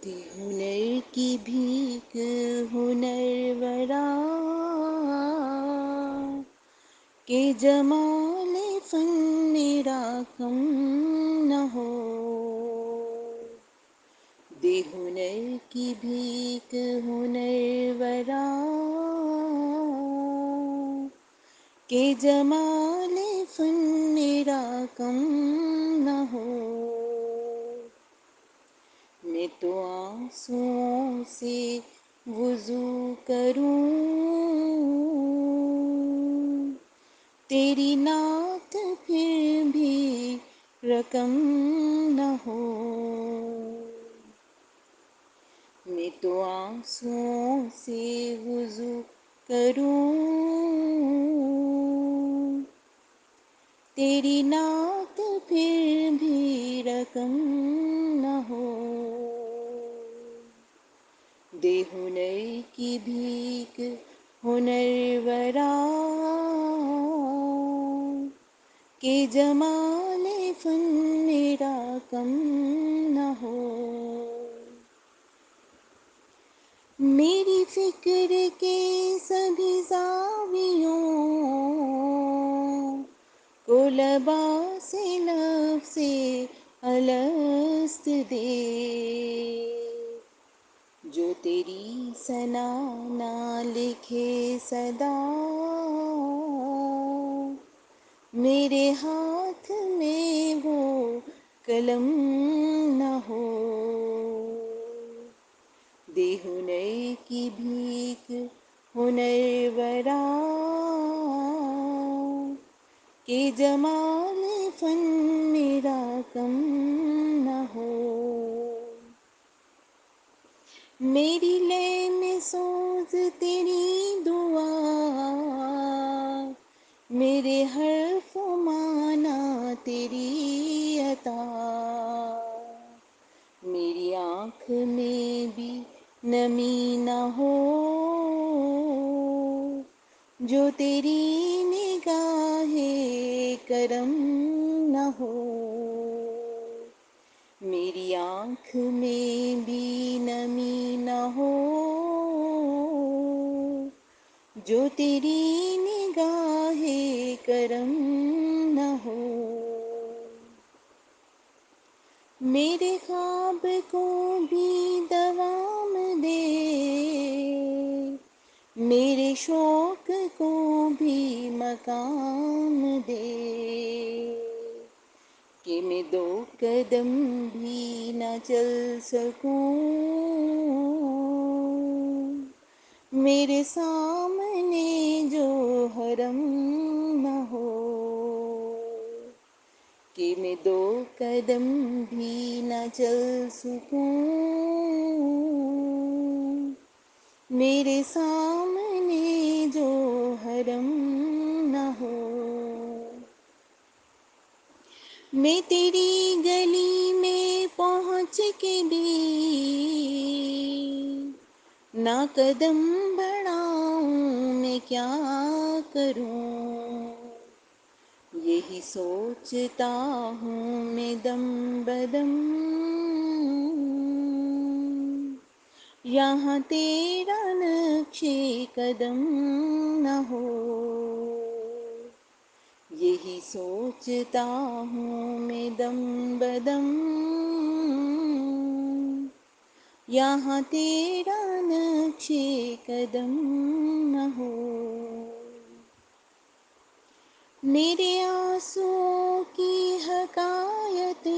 دی ہنر کی بھیک ہنر ورا کہ جمال فن میرا کم نہ ہو. دی ہنر کی بھیک ہنر ورا کہ جمال فن میرا کم نہ ہو. میں تو آنسوؤں سے وضو کروں تیری نعت پھر بھی رقم نہ ہو. میں تو آنسوؤں سے وضو کروں تیری نعت پھر بھی رقم نہ ہو. دے ہنر کی بھیک ہنر ورا کہ جمال فن میرا کم نہ ہو. میری فکر کے سبھی زاویوں کو لباس لفظ الست دے. جو تیری ثنا نہ لکھے صدا میرے ہاتھ میں وہ قلم نہ ہو. دے ہنر کی بھیک ہنر ورا کہ جمال فن میرا کم نہ ہو. میری لے میں سوز تیری دعا میرے حرف و معنی تیری عطا. میری آنکھ میں بھی نمی نہ ہو جو تیری نگاہ کرم نہ ہو. میری آنکھ میں بھی نمی نہ ہو جو تیری نگاہ کرم نہ ہو. میرے خواب کو بھی دوام دے میرے شوق کو بھی مقام دے کہ میں دو قدم بھی نہ چل سکوں میرے سامنے جو حرم نہ ہو. کہ میں دو قدم بھی نہ چل سکوں میرے سامنے جو حرم نہ ہو. میں تیری گلی میں پہنچ کے بھی نہ قدم بڑھاؤں میں کیا کروں. یہی سوچتا ہوں میں دم بدم یہاں تیرا نقش قدم نہ ہو. یہی سوچتا ہوں میں دم بدم یہاں تیرا نقش قدم نہ ہو. میرے آنسوؤں کی حکایتیں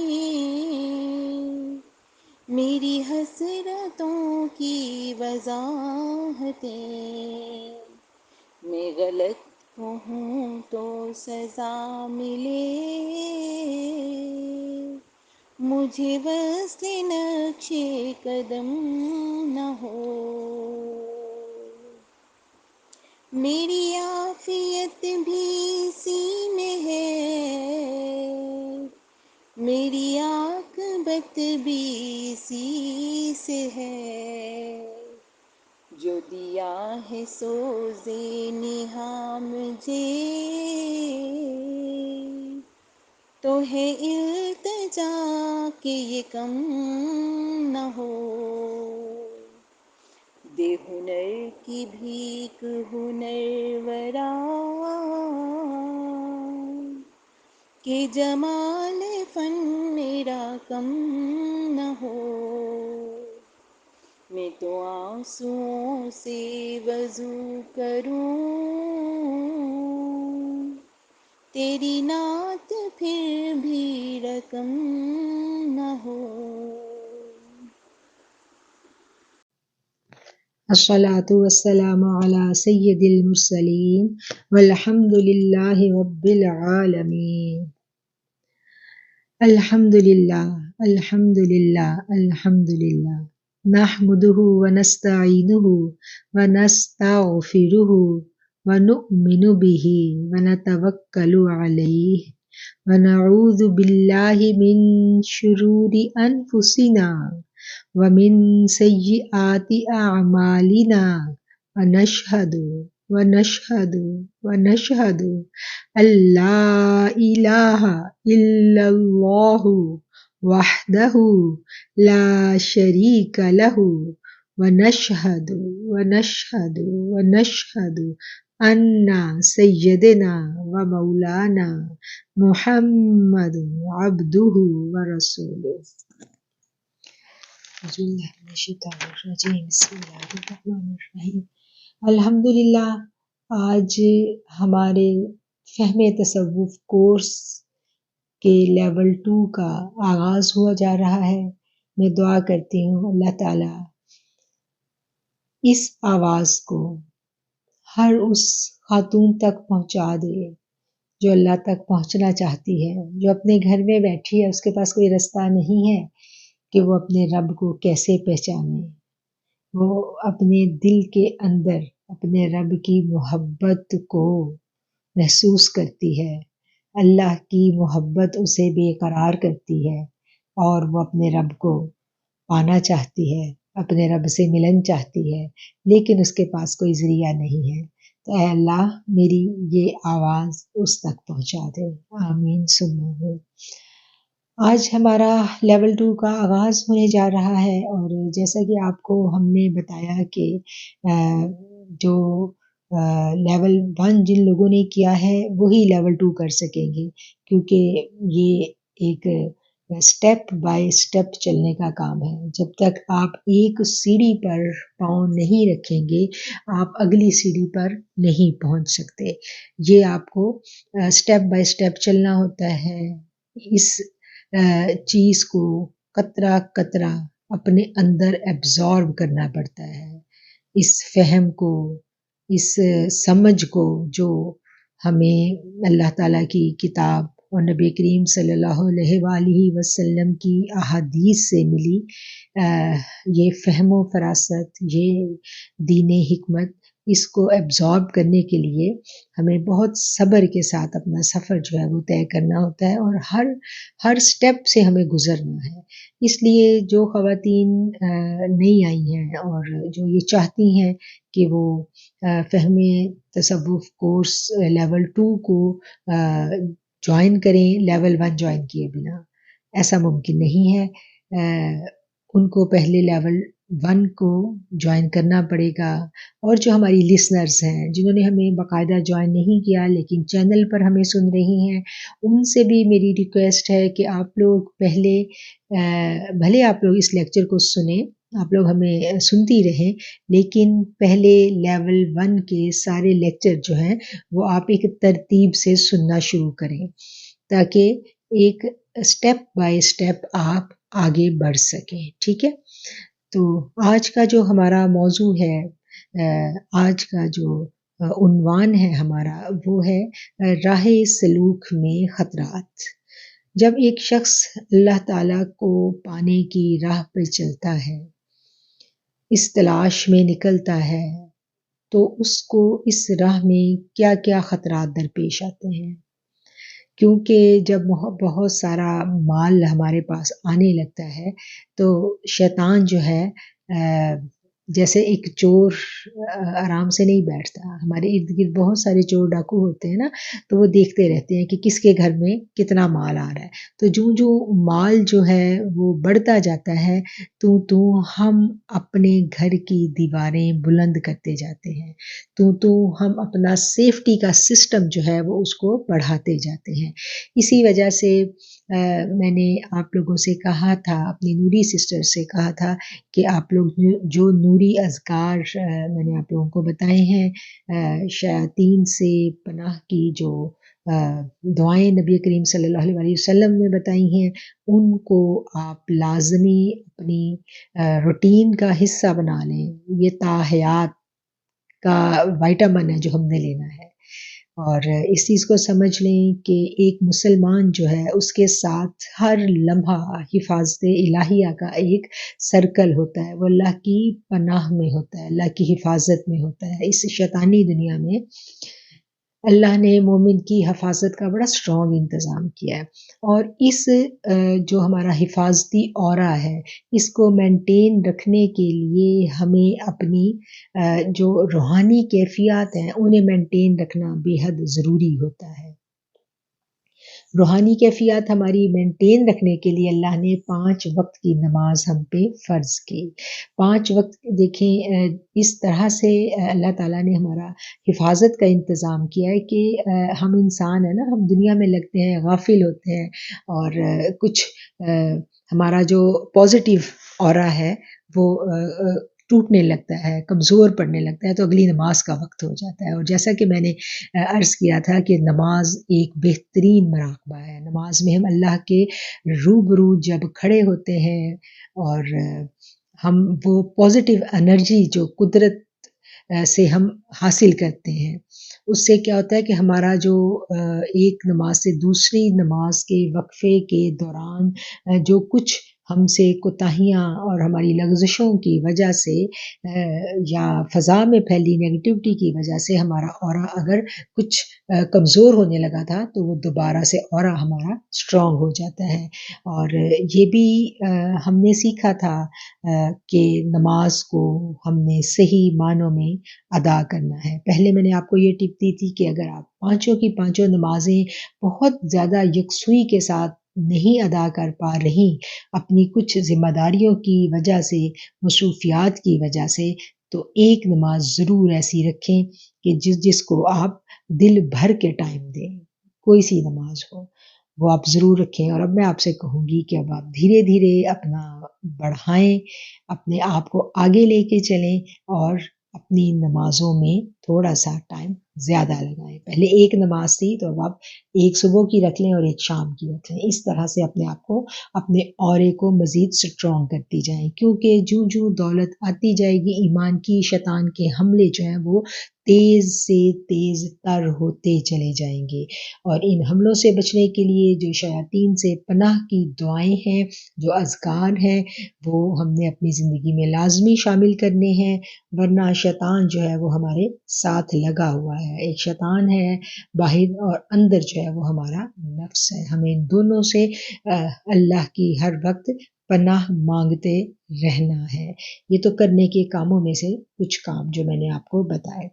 میری حسرتوں کی وضاحتیں میں غلط کہوں تو سزا ملے مجھے وصل نقش قدم نہ ہو. میری عافیت بھی اسی میں ہے میری عاقبت بھی اسی سے ہے. جو دیا ہے سوز نہا مجھے تو ہے التجا کہ یہ کم نہ ہو. دے ہنر کی بھیک ہنرورا کہ جمال فن میرا کم نہ ہو، میں تو آنسوؤں سے وضو کروں، تیری نعت پھر بھی رقم نہ ہو۔ الصلاة والسلام على سید المرسلین والحمد للہ رب العالمین۔ الحمد للہ الحمد للہ الحمد للہ نحمده ونستعینه ونستغفره ونؤمن به ونتوکل علیہ ونعوذ باللہ من شرور انفسنا ومن سیئات اعمالنا ونشهد ان لا الہ الا اللہ وحدہ لا شریک لہ ونشهد ان سیدنا و مولانا محمد عبدہ ورسولہ۔ بسم اللہ الرحمن الرحیم۔ الحمدللہ، آج ہمارے فہم تصوف کورس کے لیول 2 کا آغاز ہوا جا رہا ہے۔ میں دعا کرتی ہوں اللہ تعالیٰ اس آواز کو ہر اس خاتون تک پہنچا دے جو اللہ تک پہنچنا چاہتی ہے، جو اپنے گھر میں بیٹھی ہے، اس کے پاس کوئی رستہ نہیں ہے کہ وہ اپنے رب کو کیسے پہچانے۔ وہ اپنے دل کے اندر اپنے رب کی محبت کو محسوس کرتی ہے، اللہ کی محبت اسے بے قرار کرتی ہے اور وہ اپنے رب کو پانا چاہتی ہے، اپنے رب سے ملن چاہتی ہے، لیکن اس کے پاس کوئی ذریعہ نہیں ہے۔ تو اے اللہ، میری یہ آواز اس تک پہنچا دے، آمین ثم آمین۔ آج ہمارا لیول 2 کا آغاز ہونے جا رہا ہے، اور جیسا کہ آپ کو ہم نے بتایا کہ جو لیول 1 جن لوگوں نے کیا ہے وہی لیول 2 کر سکیں گے، کیونکہ یہ ایک سٹیپ بائی سٹیپ چلنے کا کام ہے۔ جب تک آپ ایک سیڑھی پر پاؤں نہیں رکھیں گے، آپ اگلی سیڑھی پر نہیں پہنچ سکتے۔ یہ آپ کو سٹیپ بائی سٹیپ چلنا ہوتا ہے۔ اس چیز کو قطرہ قطرہ اپنے اندر ایبزارب کرنا پڑتا ہے، اس فہم کو، اس سمجھ کو جو ہمیں اللہ تعالیٰ کی کتاب اور نبی کریم صلی اللہ علیہ وآلہ وسلم کی احادیث سے ملی۔ یہ فہم و فراست، یہ دین حکمت، اس کو ایبزارب کرنے کے لیے ہمیں بہت صبر کے ساتھ اپنا سفر جو ہے وہ طے کرنا ہوتا ہے، اور ہر سٹیپ سے ہمیں گزرنا ہے۔ اس لیے جو خواتین نئی آئی ہیں اور جو یہ چاہتی ہیں کہ وہ فہم تصوف کورس لیول 2 کو جوائن کریں لیول 1 جوائن کیے بنا، ایسا ممکن نہیں ہے۔ ان کو پہلے لیول 1 کو جوائن کرنا پڑے گا، اور جو ہماری لسنرز ہیں جنہوں نے ہمیں باقاعدہ جوائن نہیں کیا لیکن چینل پر ہمیں سن رہی ہیں، ان سے بھی میری ریکویسٹ ہے کہ آپ لوگ پہلے بھلے آپ لوگ اس لیکچر کو سنیں، آپ لوگ ہمیں سنتی رہیں، لیکن پہلے لیول 1 کے سارے لیکچر جو ہیں وہ آپ ایک ترتیب سے سننا شروع کریں، تاکہ ایک سٹیپ بائی سٹیپ آپ آگے بڑھ سکیں، ٹھیک ہے؟ تو آج کا جو ہمارا موضوع ہے، آج کا جو عنوان ہے ہمارا، وہ ہے راہ سلوک میں خطرات۔ جب ایک شخص اللہ تعالیٰ کو پانے کی راہ پہ چلتا ہے، اس تلاش میں نکلتا ہے، تو اس کو اس راہ میں کیا کیا خطرات درپیش آتے ہیں؟ کیونکہ جب بہت سارا مال ہمارے پاس آنے لگتا ہے تو شیطان جو ہے جیسے ایک چور آرام سے نہیں بیٹھتا. ہمارے ارد گرد بہت سارے چور ڈاکو ہوتے ہیں نا، تو وہ دیکھتے رہتے ہیں کہ کس کے گھر میں کتنا مال آ رہا ہے. تو جو مال جو ہے وہ بڑھتا جاتا ہے تو ہم اپنے گھر کی دیواریں بلند کرتے جاتے ہیں، تو ہم اپنا سیفٹی کا سسٹم جو ہے وہ اس کو بڑھاتے جاتے ہیں. اسی وجہ سے میں نے آپ لوگوں سے کہا تھا، اپنی نوری سسٹر سے کہا تھا کہ آپ لوگ جو نوری اذکار میں نے آپ لوگوں کو بتائے ہیں، شیاطین سے پناہ کی جو دعائیں نبی کریم صلی اللہ علیہ وسلم نے بتائی ہیں، ان کو آپ لازمی اپنی روٹین کا حصہ بنا لیں. یہ تا حیات کا وائٹامن ہے جو ہم نے لینا ہے. اور اس چیز کو سمجھ لیں کہ ایک مسلمان جو ہے اس کے ساتھ ہر لمحہ حفاظت الہیہ کا ایک سرکل ہوتا ہے، وہ اللہ کی پناہ میں ہوتا ہے، اللہ کی حفاظت میں ہوتا ہے. اس شیطانی دنیا میں اللہ نے مومن کی حفاظت کا بڑا اسٹرانگ انتظام کیا ہے. اور اس جو ہمارا حفاظتی اورا ہے، اس کو مینٹین رکھنے کے لیے ہمیں اپنی جو روحانی کیفیات ہیں انہیں مینٹین رکھنا بے حد ضروری ہوتا ہے. روحانی کیفیات ہماری مینٹین رکھنے کے لیے اللہ نے 5 وقت کی نماز ہم پہ فرض کی. 5 وقت دیکھیں اس طرح سے اللہ تعالیٰ نے ہمارا حفاظت کا انتظام کیا ہے کہ ہم انسان ہیں نا، ہم دنیا میں لگتے ہیں، غافل ہوتے ہیں، اور کچھ ہمارا جو پازیٹیو اورا ہے وہ ٹوٹنے لگتا ہے، کمزور پڑنے لگتا ہے، تو اگلی نماز کا وقت ہو جاتا ہے. اور جیسا کہ میں نے عرض کیا تھا کہ نماز ایک بہترین مراقبہ ہے. نماز میں ہم اللہ کے روبرو جب کھڑے ہوتے ہیں اور ہم وہ پازیٹیو انرجی جو قدرت سے ہم حاصل کرتے ہیں، اس سے کیا ہوتا ہے کہ ہمارا جو ایک نماز سے دوسری نماز کے وقفے کے دوران جو کچھ ہم سے کوتاہیاں اور ہماری لغزشوں کی وجہ سے یا فضا میں پھیلی نیگیٹیوٹی کی وجہ سے ہمارا اورا اگر کچھ کمزور ہونے لگا تھا تو وہ دوبارہ سے اورا ہمارا اسٹرانگ ہو جاتا ہے. اور یہ بھی ہم نے سیکھا تھا کہ نماز کو ہم نے صحیح معنوں میں ادا کرنا ہے. پہلے میں نے آپ کو یہ ٹپ دی تھی کہ اگر آپ پانچوں کی پانچوں نمازیں بہت زیادہ یکسوئی کے ساتھ نہیں ادا کر پا رہی اپنی کچھ ذمہ داریوں کی وجہ سے، مصروفیات کی وجہ سے، تو ایک نماز ضرور ایسی رکھیں کہ جس کو آپ دل بھر کے ٹائم دیں. کوئی سی نماز ہو وہ آپ ضرور رکھیں. اور اب میں آپ سے کہوں گی کہ اب آپ دھیرے دھیرے اپنا بڑھائیں، اپنے آپ کو آگے لے کے چلیں اور اپنی نمازوں میں تھوڑا سا ٹائم زیادہ لگائیں. پہلے ایک نماز تھی تو اب آپ ایک صبح کی رکھ لیں اور ایک شام کی رکھ لیں. اس طرح سے اپنے آپ کو، اپنے اورے کو مزید سٹرونگ کرتی جائیں، کیونکہ جو دولت آتی جائے گی ایمان کی، شیطان کے حملے جو ہیں وہ تیز سے تیز تر ہوتے چلے جائیں گے. اور ان حملوں سے بچنے کے لیے جو شیاطین سے پناہ کی دعائیں ہیں، جو اذکار ہیں، وہ ہم نے اپنی زندگی میں لازمی شامل کرنے ہیں، ورنہ شیطان جو ہے وہ ہمارے ساتھ لگا ہوا ہے. ایک شیطان ہے باہر، اور اندر جو ہے وہ ہمارا نفس ہے. ہمیں ان دونوں سے اللہ کی ہر وقت پناہ مانگتے رہنا ہے. یہ تو کرنے کے کاموں میں سے کچھ کام جو میں نے آپ کو بتائے.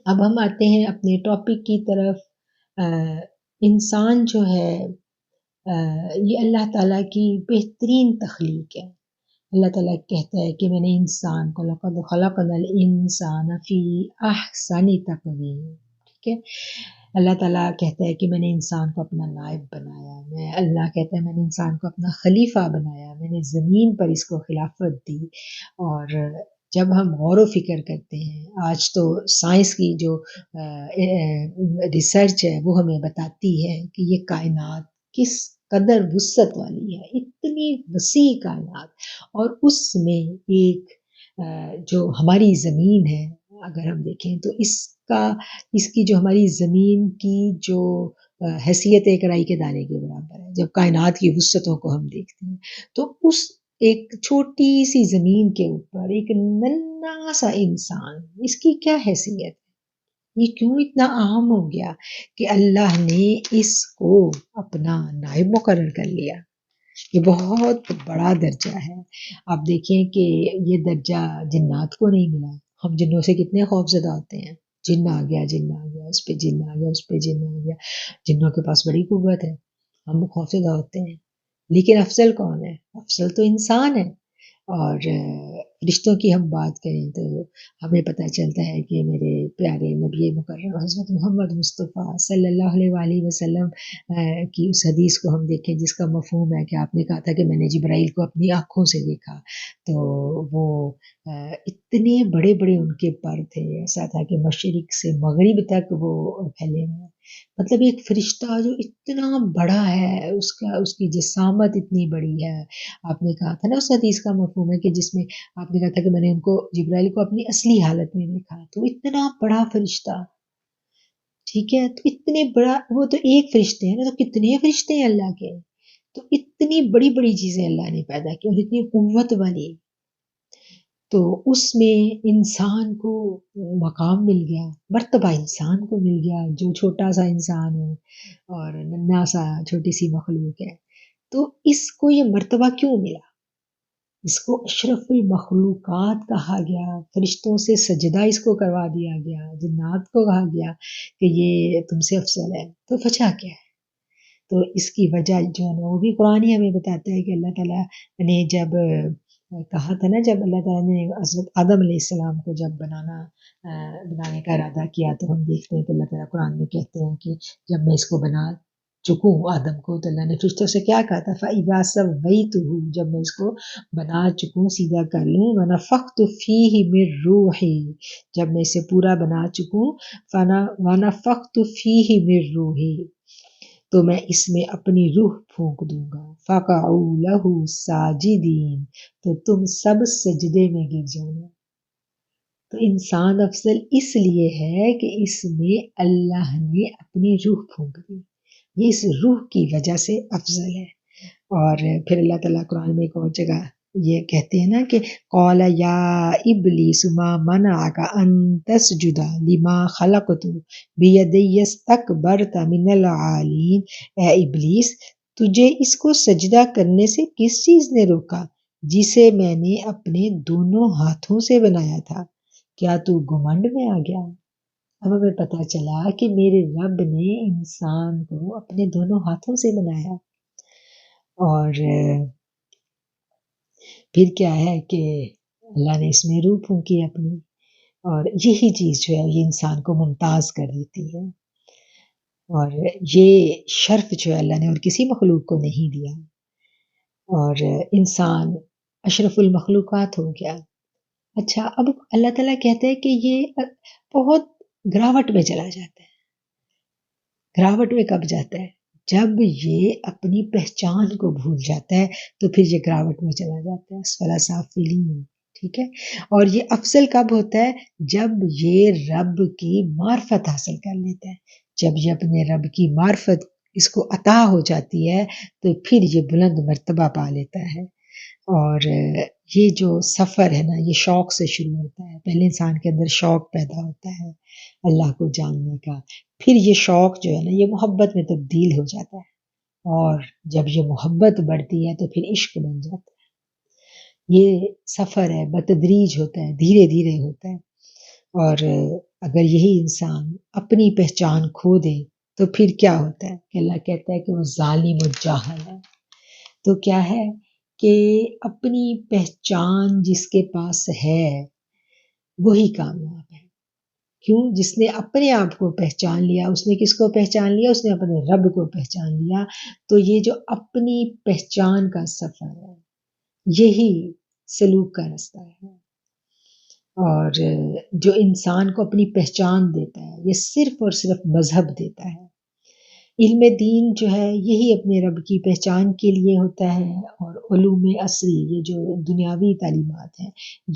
اب ہم آتے ہیں اپنے ٹاپک کی طرف. انسان جو ہے یہ اللہ تعالیٰ کی بہترین تخلیق ہے. اللہ تعالیٰ کہتا ہے کہ میں نے انسان کو لقد خلقنا الانسان فی احسن تقویم. ٹھیک ہے، اللہ تعالیٰ کہتا ہے کہ میں نے انسان کو اپنا نائب بنایا. اللہ کہتا ہے میں نے انسان کو اپنا خلیفہ بنایا، میں نے زمین پر اس کو خلافت دی. اور جب ہم غور و فکر کرتے ہیں، آج تو سائنس کی جو ریسرچ ہے وہ ہمیں بتاتی ہے کہ یہ کائنات کس قدر وسعت والی ہے، اتنی وسیع کائنات. اور اس میں ایک جو ہماری زمین ہے، اگر ہم دیکھیں تو اس کی جو ہماری زمین کی جو حیثیت ایک رائی کے دانے کے برابر ہے. جب کائنات کی وسعتوں کو ہم دیکھتے ہیں تو اس ایک چھوٹی سی زمین کے اوپر ایک ننھا سا انسان، اس کی کیا حیثیت ہے؟ یہ کیوں اتنا عام ہو گیا کہ اللہ نے اس کو اپنا نائب مقرر کر لیا؟ یہ بہت بڑا درجہ ہے۔ آپ دیکھیں کہ یہ درجہ جنات کو نہیں ملا۔ ہم جنوں سے کتنے خوف زدہ ہوتے ہیں، جن آ گیا، جن آ گیا، اس پہ جن آ گیا، اس پہ جن آ گیا۔ جنوں کے پاس بڑی قوت ہے، ہم خوف زدہ ہوتے ہیں، لیکن افضل کون ہے؟ افضل تو انسان ہے۔ اور رشتوں کی ہم بات کریں تو ہمیں پتہ چلتا ہے کہ میرے پیارے نبی مکرم حضرت محمد مصطفیٰ صلی اللہ علیہ وآلہ وسلم کی اس حدیث کو ہم دیکھیں جس کا مفہوم ہے کہ آپ نے کہا تھا کہ میں نے جبرائیل کو اپنی آنکھوں سے دیکھا، تو وہ اتنے بڑے بڑے ان کے پر تھے، ایسا تھا کہ مشرق سے مغرب تک وہ پھیلے ہوئے ہیں۔ مطلب ایک فرشتہ جو اتنا بڑا ہے، اس کی جسامت اتنی بڑی ہے۔ آپ نے کہا تھا نا اس حدیث کا مفہوم ہے کہ جس میں آپ نے کہا تھا کہ میں نے ان کو جبرائیل کو اپنی اصلی حالت میں دیکھا، تو اتنا بڑا فرشتہ، ٹھیک ہے، تو اتنے بڑا، وہ تو ایک فرشتے ہیں نا، تو کتنے فرشتے ہیں اللہ کے، تو اتنی بڑی بڑی چیزیں اللہ نے پیدا کی اور اتنی قوت والی، تو اس میں انسان کو مقام مل گیا، مرتبہ انسان کو مل گیا جو چھوٹا سا انسان ہے اور ننھا سا چھوٹی سی مخلوق ہے۔ تو اس کو یہ مرتبہ کیوں ملا؟ اس کو اشرف المخلوقات کہا گیا، فرشتوں سے سجدہ اس کو کروا دیا گیا، جنات کو کہا گیا کہ یہ تم سے افضل ہے، تو وجہ کیا ہے؟ تو اس کی وجہ جو ہے نا وہ بھی قرآن ہی ہمیں بتاتا ہے کہ اللہ تعالیٰ نے جب کہا تھا نا، جب اللہ تعالیٰ نے حضرت آدم علیہ السلام کو جب بنانے کا ارادہ کیا، تو ہم دیکھتے ہیں کہ اللہ تعالیٰ قرآن میں کہتے ہیں کہ جب میں اس کو بنا چکوں آدم کو، تو اللہ نے فرشتوں سے کیا کہا تھا، فَإِذَا سَوَّيْتُهُ، جب میں اس کو بنا چکوں، سیدھا کر لوں، وَنَفَخْتُ فِيهِ مِن رُوحِي، جب میں اسے پورا بنا چکوں، وَنَفَخْتُ فِيهِ مِن رُوحِي، تو میں اس میں اپنی روح پھونک دوں گا، فَقَعُوا لَهُ سَاجِدِينَ، تو تم سب سجدے میں گر جانا۔ تو انسان افضل اس لیے ہے کہ اس میں اللہ نے اپنی روح پھونک دی، یہ اس روح کی وجہ سے افضل ہے۔ اور پھر اللہ تعالیٰ قرآن میں ایک اور جگہ یہ کہتے ہیں نا کہ قال یا ابلیس ما منعک ان تسجد لما خلقت بیدی استکبرت من العالین، اے ابلیس تجھے اس کو سجدہ کرنے سے کس چیز نے روکا جسے میں نے اپنے دونوں ہاتھوں سے بنایا تھا؟ کیا تو گھمنڈ میں آ گیا؟ اب ہمیں پتہ چلا کہ میرے رب نے انسان کو اپنے دونوں ہاتھوں سے بنایا، اور پھر کیا ہے کہ اللہ نے اس میں روح پھونکی اپنی، اور یہی چیز جو ہے یہ انسان کو ممتاز کر دیتی ہے، اور یہ شرف جو ہے اللہ نے اور کسی مخلوق کو نہیں دیا، اور انسان اشرف المخلوقات ہو گیا۔ اچھا، اب اللہ تعالیٰ کہتے ہیں کہ یہ بہت گراوٹ میں چلا جاتا ہے۔ گراوٹ میں کب جاتا ہے؟ جب یہ اپنی پہچان کو بھول جاتا ہے، تو پھر یہ گراوٹ میں چلا جاتا ہے، اسفل سافلین، ٹھیک ہے۔ اور یہ افضل کب ہوتا ہے؟ جب یہ رب کی معرفت حاصل کر لیتا ہے، جب یہ اپنے رب کی معرفت اس کو عطا ہو جاتی ہے، تو پھر یہ بلند مرتبہ پا لیتا ہے۔ اور یہ جو سفر ہے نا، یہ شوق سے شروع ہوتا ہے، پہلے انسان کے اندر شوق پیدا ہوتا ہے اللہ کو جاننے کا، پھر یہ شوق جو ہے نا یہ محبت میں تبدیل ہو جاتا ہے، اور جب یہ محبت بڑھتی ہے تو پھر عشق بن جاتا ہے۔ یہ سفر ہے، بتدریج ہوتا ہے، دھیرے دھیرے ہوتا ہے، اور اگر یہی انسان اپنی پہچان کھو دے تو پھر کیا ہوتا ہے کہ اللہ کہتا ہے کہ وہ ظالم و جاہل ہے۔ تو کیا ہے کہ اپنی پہچان جس کے پاس ہے وہی کامیاب ہے۔ کیوں؟ جس نے اپنے آپ کو پہچان لیا، اس نے کس کو پہچان لیا؟ اس نے اپنے رب کو پہچان لیا۔ تو یہ جو اپنی پہچان کا سفر ہے یہی سلوک کا رستہ ہے، اور جو انسان کو اپنی پہچان دیتا ہے یہ صرف اور صرف مذہب دیتا ہے۔ علم دین جو ہے یہی اپنے رب کی پہچان کے لیے ہوتا ہے، اور علوم عصری یہ جو دنیاوی تعلیمات ہیں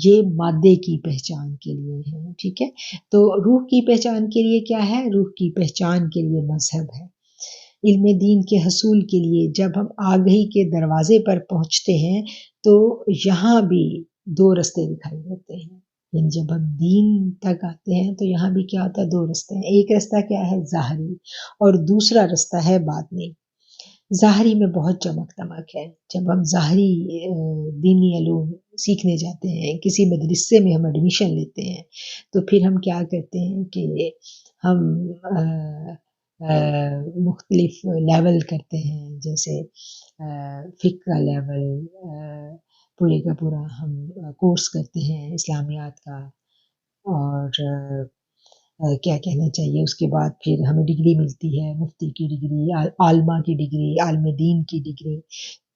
یہ مادے کی پہچان کے لیے ہیں، ٹھیک ہے۔ تو روح کی پہچان کے لیے کیا ہے؟ روح کی پہچان کے لیے مذہب ہے۔ علم دین کے حصول کے لیے جب ہم آگہی کے دروازے پر پہنچتے ہیں تو یہاں بھی دو رستے دکھائی دیتے ہیں، یعنی جب ہم دین تک آتے ہیں تو یہاں بھی کیا ہوتا ہے؟ دو رستے ہیں، ایک رستہ کیا ہے؟ ظاہری، اور دوسرا رستہ ہے باطنی۔ ظاہری میں بہت چمک دمک ہے. جب ہم ظاہری دینی علوم سیکھنے جاتے ہیں، کسی مدرسے میں ہم ایڈمیشن لیتے ہیں، تو پھر ہم کیا کرتے ہیں کہ ہم مختلف لیول کرتے ہیں، جیسے فقہ کا لیول، پورے کا پورا ہم کورس کرتے ہیں اسلامیات کا، اور کیا کہنا چاہیے، اس کے بعد پھر ہمیں ڈگری ملتی ہے، مفتی کی ڈگری، عالمہ کی ڈگری، عالم دین کی ڈگری.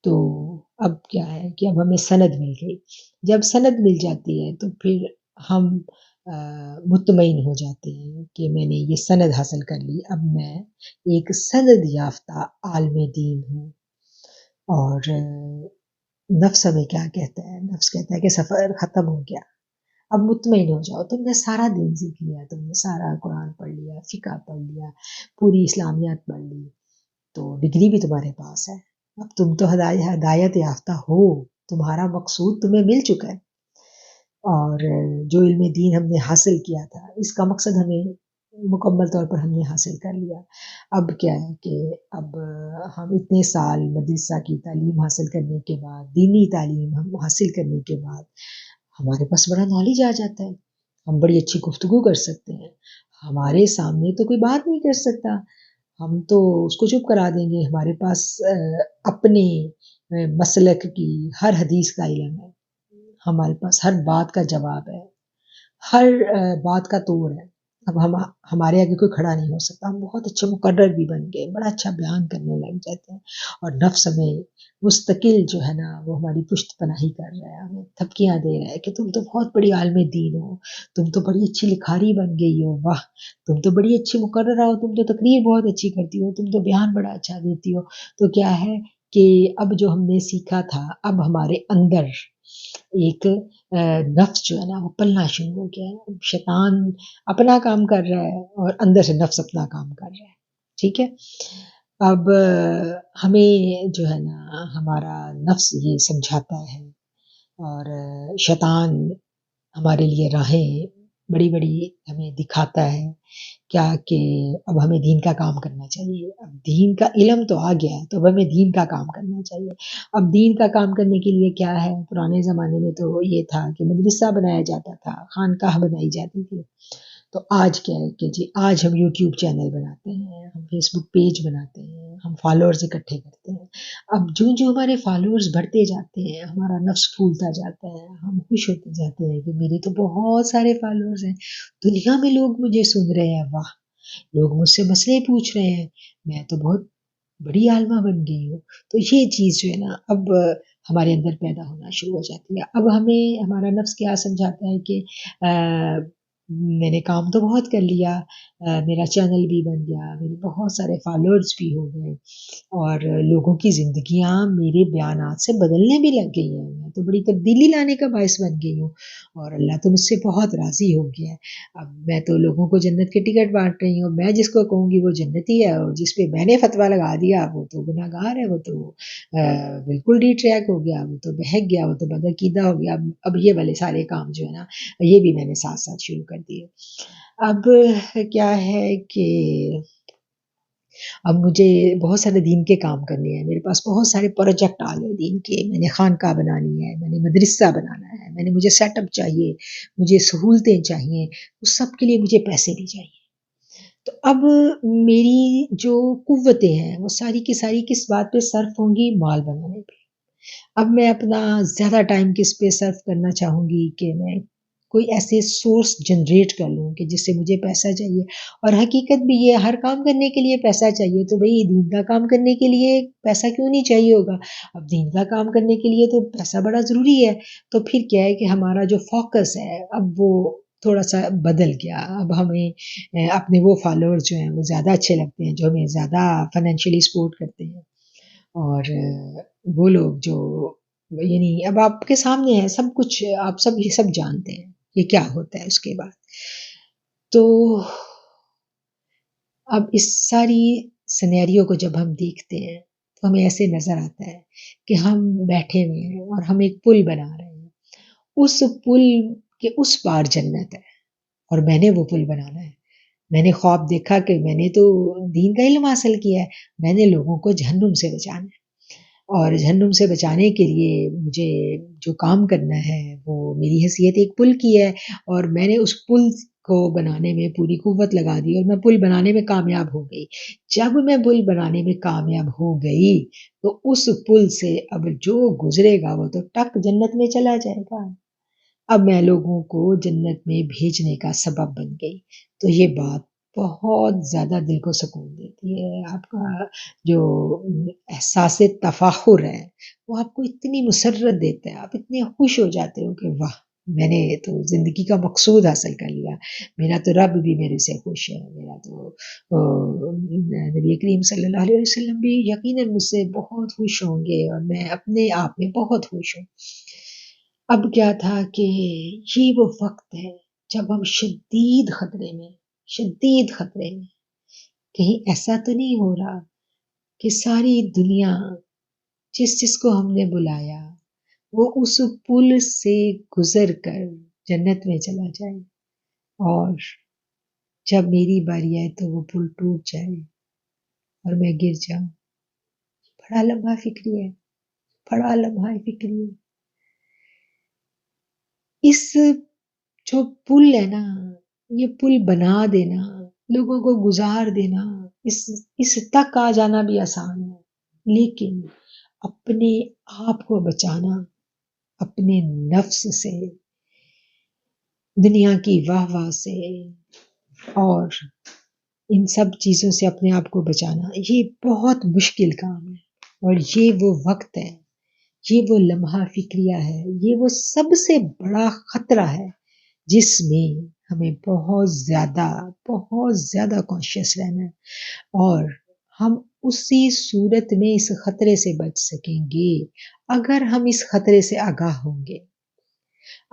تو اب کیا ہے کہ اب ہمیں سند مل گئی. جب سند مل جاتی ہے تو پھر ہم مطمئن ہو جاتے ہیں کہ میں نے یہ سند حاصل کر لی، اب میں ایک سند یافتہ عالم دین ہوں. اور نفس ہمیں کیا کہتا ہے؟ نفس کہتا ہے کہ سفر ختم ہو گیا، اب مطمئن ہو جاؤ، تم نے سارا دین سیکھ لیا، تم نے سارا قرآن پڑھ لیا، فقہ پڑھ لیا، پوری اسلامیات پڑھ لی، تو ڈگری بھی تمہارے پاس ہے، اب تم تو ہدایت یافتہ ہو، تمہارا مقصود تمہیں مل چکا ہے. اور جو علم دین ہم نے حاصل کیا تھا، اس کا مقصد ہمیں مکمل طور پر ہم نے حاصل کر لیا. اب کیا ہے کہ اب ہم اتنے سال مدرسہ کی تعلیم حاصل کرنے کے بعد، دینی تعلیم ہم حاصل کرنے کے بعد، ہمارے پاس بڑا نالج آ جاتا ہے، ہم بڑی اچھی گفتگو کر سکتے ہیں. ہمارے سامنے تو کوئی بات نہیں کر سکتا، ہم تو اس کو چپ کرا دیں گے. ہمارے پاس اپنے مسلک کی ہر حدیث کا علم ہے، ہمارے پاس ہر بات کا جواب ہے، ہر بات کا توڑ ہے. اب ہمارے آگے کوئی کھڑا نہیں ہو سکتا. ہم بہت اچھے مقرر بھی بن گئے، بڑا اچھا بیان کرنے لگ جاتے ہیں، اور نفس ہمیں مستقل جو ہے نا وہ ہماری پشت پناہی کر رہا ہے، ہمیں تھپکیاں دے رہا ہے کہ تم تو بہت بڑی عالم دین ہو، تم تو بڑی اچھی لکھاری بن گئی ہو، واہ تم تو بڑی اچھی مقررہ ہو، تم تو تقریر بہت اچھی کرتی ہو، تم تو بیان بڑا اچھا دیتی ہو. تو کیا ہے کہ اب جو ہم نے سیکھا تھا، اب ہمارے اندر ایک نفس جو ہے نا وہ پلنا شروع ہو گیا ہے. شیطان اپنا کام کر رہا ہے اور اندر سے نفس اپنا کام کر رہا ہے. ٹھیک ہے، اب ہمیں جو ہے نا ہمارا نفس یہ سمجھاتا ہے، اور شیطان ہمارے لیے راہیں بڑی بڑی ہمیں دکھاتا ہے کیا کہ اب ہمیں دین کا کام کرنا چاہیے. اب دین کا علم تو آ گیا ہے، تو اب ہمیں دین کا کام کرنا چاہیے. اب دین کا کام کرنے کے لیے کیا ہے، پرانے زمانے میں تو یہ تھا کہ مدرسہ بنایا جاتا تھا، خانقاہ بنائی جاتی تھی. تو آج کیا ہے کہ جی آج ہم یوٹیوب چینل بناتے ہیں، ہم فیس بک پیج بناتے ہیں، ہم فالوورز اکٹھے کرتے ہیں. اب جو جو ہمارے فالوورز بڑھتے جاتے ہیں، ہمارا نفس پھولتا جاتا ہے، ہم خوش ہوتے جاتے ہیں کہ میرے تو بہت سارے فالوورز ہیں، دنیا میں لوگ مجھے سن رہے ہیں، واہ لوگ مجھ سے مسئلے پوچھ رہے ہیں، میں تو بہت بڑی عالمہ بن گئی ہوں. تو یہ چیز جو ہے نا اب ہمارے اندر پیدا ہونا شروع ہو جاتی ہے. اب ہمیں ہمارا نفس کیا سمجھاتا ہے کہ میں نے کام تو بہت کر لیا، میرا چینل بھی بن گیا، میرے بہت سارے فالوورز بھی ہو گئے، اور لوگوں کی زندگیاں میرے بیانات سے بدلنے بھی لگ گئی ہیں، میں تو بڑی تبدیلی لانے کا باعث بن گئی ہوں، اور اللہ تو مجھ سے بہت راضی ہو گیا ہے. اب میں تو لوگوں کو جنت کے ٹکٹ بانٹ رہی ہوں، میں جس کو کہوں گی وہ جنتی ہے، اور جس پہ میں نے فتویٰ لگا دیا وہ تو گناہ گار ہے، وہ تو بالکل ڈی ٹریک ہو گیا، وہ تو بہک گیا، وہ تو بدعقیدہ ہو گیا. اب یہ والے سارے کام جو ہے نا یہ بھی میں نے ساتھ ساتھ شروع کر دیے. اب کیا ہے کہ اب مجھے بہت سارے دین کے کام کرنے ہیں، میرے پاس بہت سارے پروجیکٹ آ گئے دین کے. میں نے خانقاہ بنانی ہے، میں نے مدرسہ بنانا ہے، مجھے سیٹ اپ چاہیے، مجھے سہولتیں چاہیے، اس سب کے لیے مجھے پیسے بھی چاہیے. تو اب میری جو قوتیں ہیں وہ ساری کی ساری کس بات پہ صرف ہوں گی؟ مال بنانے پہ. اب میں اپنا زیادہ ٹائم کس پہ صرف کرنا چاہوں گی کہ میں کوئی ایسے سورس جنریٹ کر لوں کہ جس سے مجھے پیسہ چاہیے. اور حقیقت بھی یہ ہر کام کرنے کے لیے پیسہ چاہیے، تو بھئی دین کا کام کرنے کے لیے پیسہ کیوں نہیں چاہیے ہوگا؟ اب دین کا کام کرنے کے لیے تو پیسہ بڑا ضروری ہے. تو پھر کیا ہے کہ ہمارا جو فوکس ہے اب وہ تھوڑا سا بدل گیا. اب ہمیں اپنے وہ فالوور جو ہیں وہ زیادہ اچھے لگتے ہیں جو ہمیں زیادہ فائنینشلی سپورٹ کرتے ہیں، اور وہ لوگ جو یعنی اب آپ کے سامنے ہے سب کچھ، آپ سب یہ سب جانتے ہیں یہ کیا ہوتا ہے اس کے بعد. تو اب اس ساری سینیریو کو جب ہم دیکھتے ہیں تو ہمیں ایسے نظر آتا ہے کہ ہم بیٹھے ہوئے ہیں اور ہم ایک پل بنا رہے ہیں، اس پل کے اس پار جنت ہے اور میں نے وہ پل بنانا ہے. میں نے خواب دیکھا کہ میں نے تو دین کا علم حاصل کیا ہے، میں نے لوگوں کو جہنم سے بچانا ہے، اور جہنم سے بچانے کے لیے مجھے جو کام کرنا ہے وہ میری حیثیت ایک پل کی ہے، اور میں نے اس پل کو بنانے میں پوری قوت لگا دی اور میں پل بنانے میں کامیاب ہو گئی۔ جب میں پل بنانے میں کامیاب ہو گئی تو اس پل سے اب جو گزرے گا وہ تو ٹک جنت میں چلا جائے گا۔ اب میں لوگوں کو جنت میں بھیجنے کا سبب بن گئی۔ تو یہ بات بہت زیادہ دل کو سکون دیتی ہے۔ آپ کا جو احساس تفاخر ہے وہ آپ کو اتنی مسرت دیتا ہے، آپ اتنے خوش ہو جاتے ہو کہ واہ، میں نے تو زندگی کا مقصود حاصل کر لیا، میرا تو رب بھی میرے سے خوش ہے، میرا تو نبی کریم صلی اللہ علیہ وسلم بھی یقیناً مجھ سے بہت خوش ہوں گے، اور میں اپنے آپ میں بہت خوش ہوں۔ اب کیا تھا کہ یہ وہ وقت ہے جب ہم شدید خطرے میں، کہیں ایسا تو نہیں ہو رہا کہ ساری دنیا جس کو ہم نے بلایا وہ اس پل سے گزر کر جنت میں چلا جائے، اور جب میری باری آئے تو وہ پل ٹوٹ جائے اور میں گر جاؤں۔ بڑا لمحہ فکری ہے، بڑا لمحہ فکری ہے۔ اس جو پل ہے نا، یہ پل بنا دینا، لوگوں کو گزار دینا، اس تک آ جانا بھی آسان ہے، لیکن اپنے آپ کو بچانا، اپنے نفس سے، دنیا کی واہ واہ سے اور ان سب چیزوں سے اپنے آپ کو بچانا، یہ بہت مشکل کام ہے، اور یہ وہ وقت ہے، یہ وہ لمحہ فکریہ ہے، یہ وہ سب سے بڑا خطرہ ہے جس میں ہمیں بہت زیادہ کانشیس رہنا ہے، اور ہم اسی صورت میں اس خطرے سے بچ سکیں گے اگر ہم اس خطرے سے آگاہ ہوں گے۔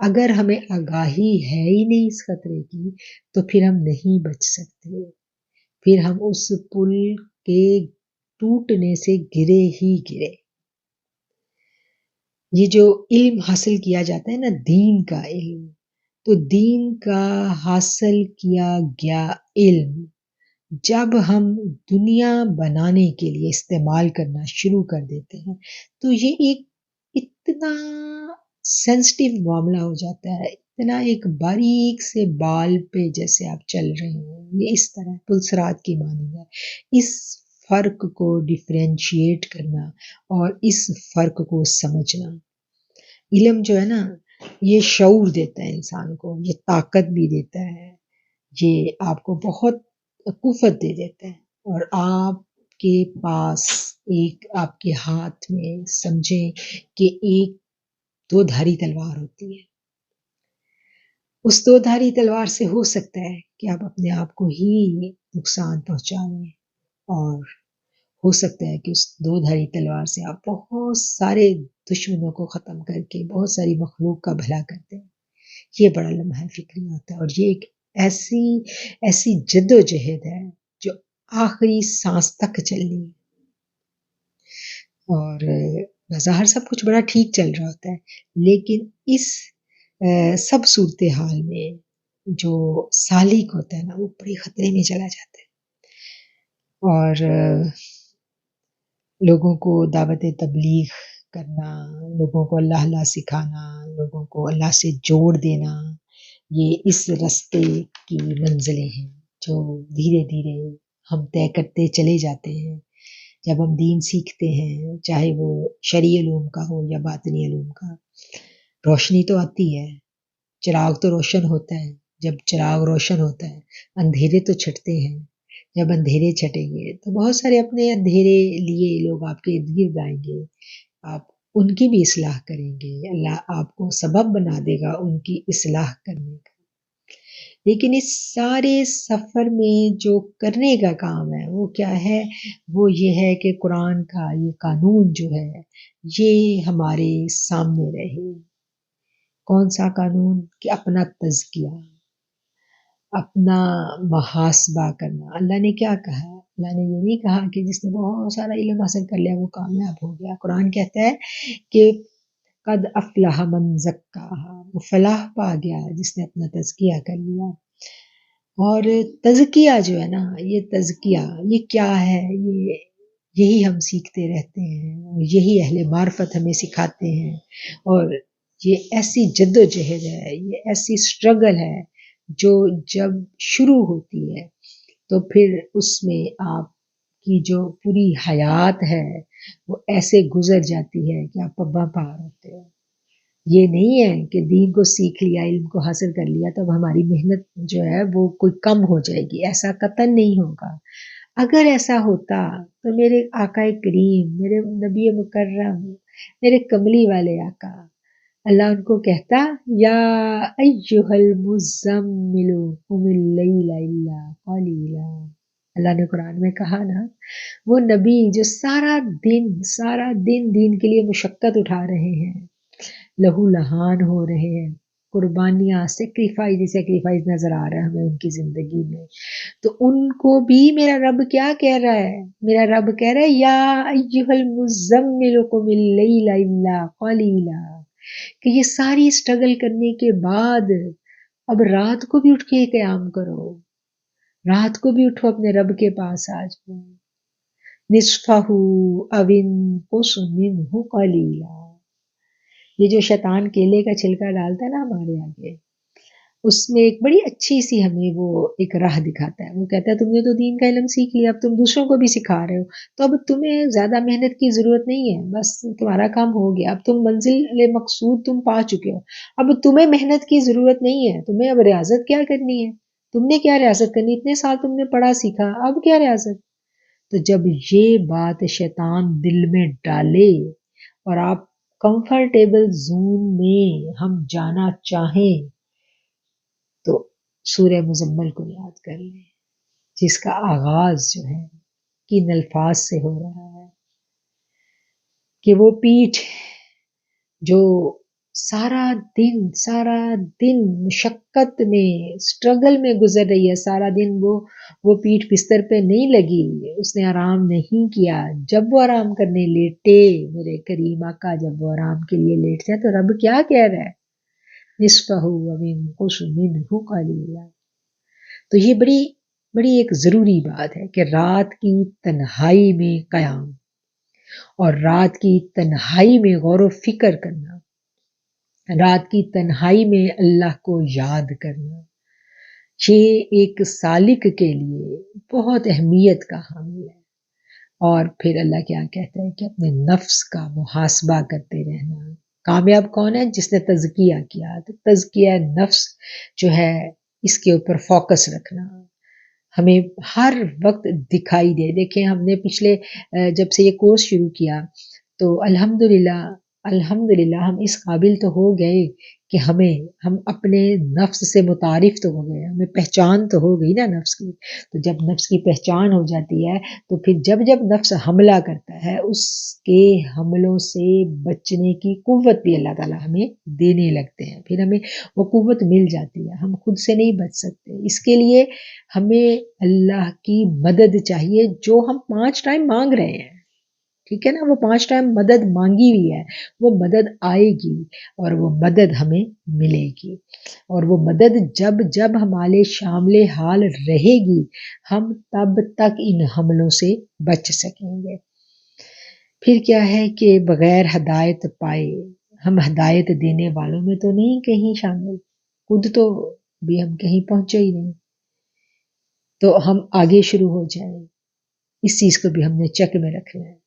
اگر ہمیں آگاہی ہے ہی نہیں اس خطرے کی تو پھر ہم نہیں بچ سکتے، پھر ہم اس پل کے ٹوٹنے سے گرے ہی گرے۔ یہ جو علم حاصل کیا جاتا ہے نا، دین کا علم، تو دین کا حاصل کیا گیا علم جب ہم دنیا بنانے کے لیے استعمال کرنا شروع کر دیتے ہیں تو یہ ایک اتنا سینسٹیو معاملہ ہو جاتا ہے، اتنا ایک باریک سے بال پہ جیسے آپ چل رہے ہیں، یہ اس طرح پلسرات کی مانند ہے۔ اس فرق کو ڈیفرینشیٹ کرنا اور اس فرق کو سمجھنا، علم جو ہے نا یہ شعور دیتا ہے انسان کو، یہ طاقت بھی دیتا ہے، یہ آپ کو بہت قوت دے دیتا ہے، اور آپ کے پاس ایک، آپ کے ہاتھ میں سمجھیں کہ ایک دو دھاری تلوار ہوتی ہے، اس دو دھاری تلوار سے ہو سکتا ہے کہ آپ اپنے آپ کو ہی نقصان پہنچا لیں، اور ہو سکتا ہے کہ اس دو دھاری تلوار سے آپ بہت سارے دشمنوں کو ختم کر کے بہت ساری مخلوق کا بھلا کرتے ہیں۔ یہ بڑا لمحہ فکری ہوتا ہے، اور یہ ایک ایسی جد و جہد ہے جو آخری سانس تک چلنی ہے، اور بظاہر سب کچھ بڑا ٹھیک چل رہا ہوتا ہے، لیکن اس سب صورتحال میں جو سالک ہوتا ہے نا وہ بڑے خطرے میں چلا جاتا ہے، اور لوگوں کو دعوت تبلیغ کرنا، لوگوں کو اللہ سکھانا، لوگوں کو اللہ سے جوڑ دینا، یہ اس رستے کی منزلیں ہیں جو دھیرے دھیرے ہم طے کرتے چلے جاتے ہیں۔ جب ہم دین سیکھتے ہیں، چاہے وہ شرعی علوم کا ہو یا باطنی علوم کا، روشنی تو آتی ہے، چراغ تو روشن ہوتا ہے، جب چراغ روشن ہوتا ہے اندھیرے تو چھٹتے ہیں، جب اندھیرے چھٹیں گے تو بہت سارے اپنے اندھیرے لیے لوگ آپ کے ارد گرد آئیں گے، آپ ان کی بھی اصلاح کریں گے، اللہ آپ کو سبب بنا دے گا ان کی اصلاح کرنے کا۔ لیکن اس سارے سفر میں جو کرنے کا کام ہے وہ کیا ہے؟ وہ یہ ہے کہ قرآن کا یہ قانون جو ہے یہ ہمارے سامنے رہے۔ کون سا قانون؟ کہ اپنا تزکیہ، اپنا محاسبہ کرنا۔ اللہ نے کیا کہا؟ اللہ نے یہ نہیں کہا کہ جس نے بہت سارا علم حاصل کر لیا وہ کامیاب ہو گیا۔ قرآن کہتا ہے کہ قد افلح من زکاہا، وہ فلاح پا گیا جس نے اپنا تزکیہ کر لیا۔ اور تزکیہ جو ہے نا، یہ تزکیہ یہ کیا ہے، یہی ہم سیکھتے رہتے ہیں، اور یہی اہل معرفت ہمیں سکھاتے ہیں، اور یہ ایسی جد و جہد ہے، یہ ایسی اسٹرگل ہے جو جب شروع ہوتی ہے تو پھر اس میں آپ کی جو پوری حیات ہے وہ ایسے گزر جاتی ہے کہ آپ پبا پار ہوتے ہو۔ یہ نہیں ہے کہ دین کو سیکھ لیا، علم کو حاصل کر لیا تو اب ہماری محنت جو ہے وہ کوئی کم ہو جائے گی، ایسا قطعاً نہیں ہوگا۔ اگر ایسا ہوتا تو میرے آقا کریم، میرے نبی مکرم، میرے کملی والے آقا، اللہ ان کو کہتا یا ایہا المزمل قم اللیل الا قلیلا۔ اللہ نے قرآن میں کہا نا، وہ نبی جو سارا دن دین کے لیے مشقت اٹھا رہے ہیں، لہو لہان ہو رہے ہیں، قربانیاں، سیکریفائز نظر آ رہا ہے ہمیں ان کی زندگی میں، تو ان کو بھی میرا رب کیا کہہ رہا ہے؟ میرا رب کہہ رہا ہے یا ایہا المزمل قم اللیل الا قلیلا، کہ یہ ساری اسٹرگل کرنے کے بعد اب رات کو بھی اٹھ کے قیام کرو، رات کو بھی اٹھو اپنے رب کے پاس آ جاؤ، نصفہ او انقص منہ قلیلا۔ یہ جو شیطان کیلے کا چھلکا ڈالتا ہے نا ہمارے آگے، اس میں ایک بڑی اچھی سی ہمیں وہ ایک راہ دکھاتا ہے، وہ کہتا ہے تم نے تو دین کا علم سیکھ لیا، اب تم دوسروں کو بھی سکھا رہے ہو، تو اب تمہیں زیادہ محنت کی ضرورت نہیں ہے، بس تمہارا کام ہو گیا، اب تم منزل مقصود تم پا چکے ہو، اب تمہیں محنت کی ضرورت نہیں ہے، تمہیں اب ریاضت کیا کرنی ہے، تم نے کیا ریاضت کرنی، اتنے سال تم نے پڑھا سیکھا، اب کیا ریاضت۔ تو جب یہ بات شیطان دل میں ڈالے اور آپ کمفرٹیبل زون میں ہم جانا چاہیں تو سورہ مزمل کو یاد کر لیں، جس کا آغاز جو ہے کن الفاظ سے ہو رہا ہے کہ وہ پیٹھ جو سارا دن مشقت میں اسٹرگل میں گزر رہی ہے، سارا دن وہ پیٹھ بستر پہ نہیں لگی، اس نے آرام نہیں کیا، جب وہ آرام کرنے لیٹے میرے کریم آقا، جب وہ آرام کے لیے لیٹ جائے تو رب کیا کہہ رہا ہے، نصفہ او انقص منہ قلیلا۔ تو یہ بڑی ایک ضروری بات ہے کہ رات کی تنہائی میں قیام اور رات کی تنہائی میں غور و فکر کرنا، رات کی تنہائی میں اللہ کو یاد کرنا، یہ ایک سالک کے لیے بہت اہمیت کا حامل ہے۔ اور پھر اللہ کیا کہتا ہے کہ اپنے نفس کا محاسبہ کرتے رہنا۔ کامیاب کون ہے؟ جس نے تزکیہ کیا، تو تزکیہ نفس جو ہے اس کے اوپر فوکس رکھنا ہمیں ہر وقت دکھائی دے۔ دیکھیں ہم نے پچھلے جب سے یہ کورس شروع کیا تو الحمدللہ ہم اس قابل تو ہو گئے کہ ہم اپنے نفس سے متعارف تو ہو گئے، ہمیں پہچان تو ہو گئی نا نفس کی۔ تو جب نفس کی پہچان ہو جاتی ہے تو پھر جب نفس حملہ کرتا ہے اس کے حملوں سے بچنے کی قوت بھی اللہ تعالیٰ ہمیں دینے لگتے ہیں، پھر ہمیں وہ قوت مل جاتی ہے، ہم خود سے نہیں بچ سکتے۔ اس کے لیے ہمیں اللہ کی مدد چاہیے جو ہم 5 ٹائم مانگ رہے ہیں، ٹھیک ہے نا، وہ 5 ٹائم مدد مانگی ہوئی ہے، وہ مدد آئے گی اور وہ مدد ہمیں ملے گی، اور وہ مدد جب ہمارے شامل حال رہے گی ہم تب تک ان حملوں سے بچ سکیں گے۔ پھر کیا ہے کہ بغیر ہدایت پائے ہم ہدایت دینے والوں میں تو نہیں کہیں شامل، خود تو بھی ہم کہیں پہنچے ہی نہیں، تو ہم آگے شروع ہو جائیں۔ اس چیز کو بھی ہم نے چیک میں رکھنا ہے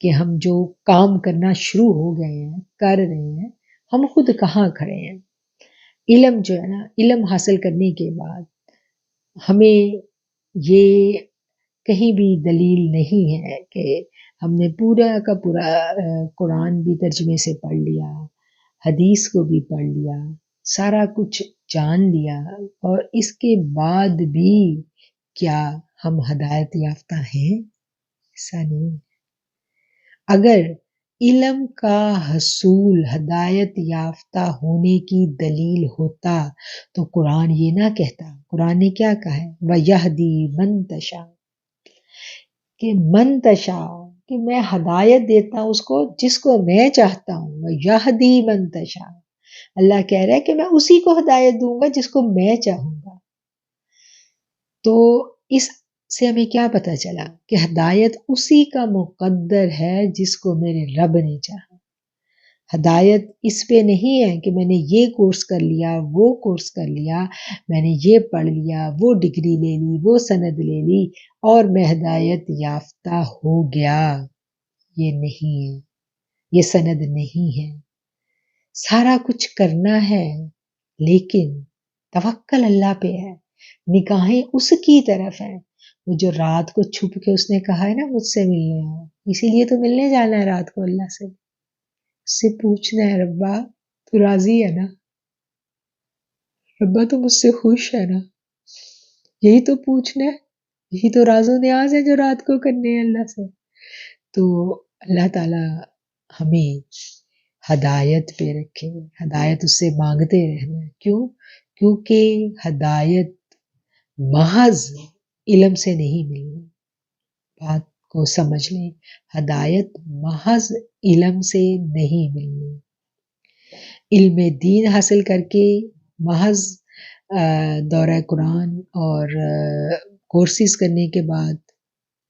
کہ ہم جو کام کرنا شروع ہو گئے ہیں، کر رہے ہیں، ہم خود کہاں کھڑے ہیں۔ علم جو ہے نا، علم حاصل کرنے کے بعد ہمیں یہ کہیں بھی دلیل نہیں ہے کہ ہم نے پورا کا پورا قرآن بھی ترجمے سے پڑھ لیا، حدیث کو بھی پڑھ لیا، سارا کچھ جان لیا، اور اس کے بعد بھی کیا ہم ہدایت یافتہ ہیں؟ ایسا نہیں۔ اگر علم کا حصول ہدایت یافتہ ہونے کی دلیل ہوتا تو قرآن یہ نہ کہتا۔ قرآن نے کیا کہا ہے؟ وَيَهْدِي مَن تَشَاءُ، کہ من تشاء، کہ میں ہدایت دیتا ہوں اس کو جس کو میں چاہتا ہوں۔ وَيَهْدِي مَن تَشَاءُ، اللہ کہہ رہا ہے کہ میں اسی کو ہدایت دوں گا جس کو میں چاہوں گا۔ تو اس سے ہمیں کیا پتہ چلا کہ ہدایت اسی کا مقدر ہے جس کو میرے رب نے چاہا. ہدایت اس پہ نہیں ہے کہ میں نے یہ کورس کر لیا، وہ کورس کر لیا، میں نے یہ پڑھ لیا، وہ ڈگری لے لی، وہ سند لے لی اور میں ہدایت یافتہ ہو گیا. یہ نہیں ہے، یہ سند نہیں ہے. سارا کچھ کرنا ہے لیکن توکل اللہ پہ ہے، نگاہیں اس کی طرف ہیں. وہ جو رات کو چھپ کے اس نے کہا ہے نا مجھ سے ملنے آؤ، اسی لیے تو ملنے جانا ہے رات کو اللہ سے. اس سے پوچھنا ہے ربا تو راضی ہے نا، ربا تو مجھ سے خوش ہے نا. یہی تو پوچھنا ہے، یہی تو راز و نیاز ہے جو رات کو کرنے ہیں اللہ سے. تو اللہ تعالی ہمیں ہدایت پہ رکھے، ہدایت اس سے مانگتے رہنا. کیوں؟ کیونکہ ہدایت محض علم سے نہیں ملنی. بات کو سمجھ لیں، ہدایت محض علم سے نہیں ملنی. علم دین حاصل کر کے محض دورہ قرآن اور کورسز کرنے کے بعد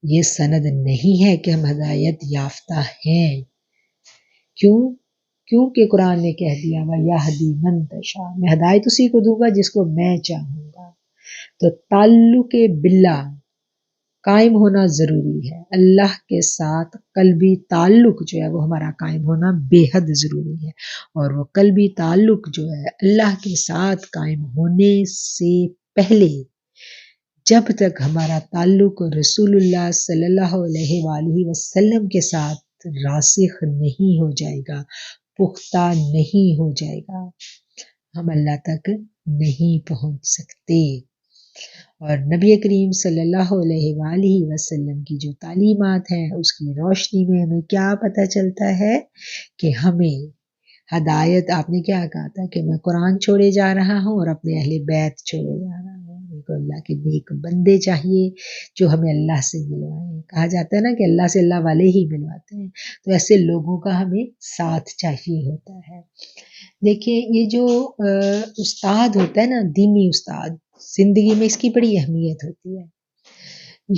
یہ سند نہیں ہے کہ ہم ہدایت یافتہ ہیں. کیوں؟ کیونکہ قرآن نے کہہ دیا وَيَهْدِي مَن تَشَاءُ، میں ہدایت اسی کو دوں گا جس کو میں چاہوں گا. تو تعلق باللہ قائم ہونا ضروری ہے. اللہ کے ساتھ قلبی تعلق جو ہے وہ ہمارا قائم ہونا بے حد ضروری ہے. اور وہ قلبی تعلق جو ہے اللہ کے ساتھ قائم ہونے سے پہلے جب تک ہمارا تعلق رسول اللہ صلی اللہ علیہ وآلہ وسلم کے ساتھ راسخ نہیں ہو جائے گا، پختہ نہیں ہو جائے گا، ہم اللہ تک نہیں پہنچ سکتے. اور نبی کریم صلی اللہ علیہ وآلہ وسلم کی جو تعلیمات ہیں اس کی روشنی میں ہمیں کیا پتہ چلتا ہے کہ ہمیں ہدایت، آپ نے کیا کہا تھا کہ میں قرآن چھوڑے جا رہا ہوں اور اپنے اہل بیت چھوڑے جا رہا ہوں. میرے کو اللہ کے نیک بندے چاہیے جو ہمیں اللہ سے ملوائیں. کہا جاتا ہے نا کہ اللہ سے اللہ والے ہی ملواتے ہیں، تو ایسے لوگوں کا ہمیں ساتھ چاہیے ہوتا ہے. دیکھیے یہ جو استاد ہوتا ہے نا، دینی استاد، زندگی میں اس کی بڑی اہمیت ہوتی ہے.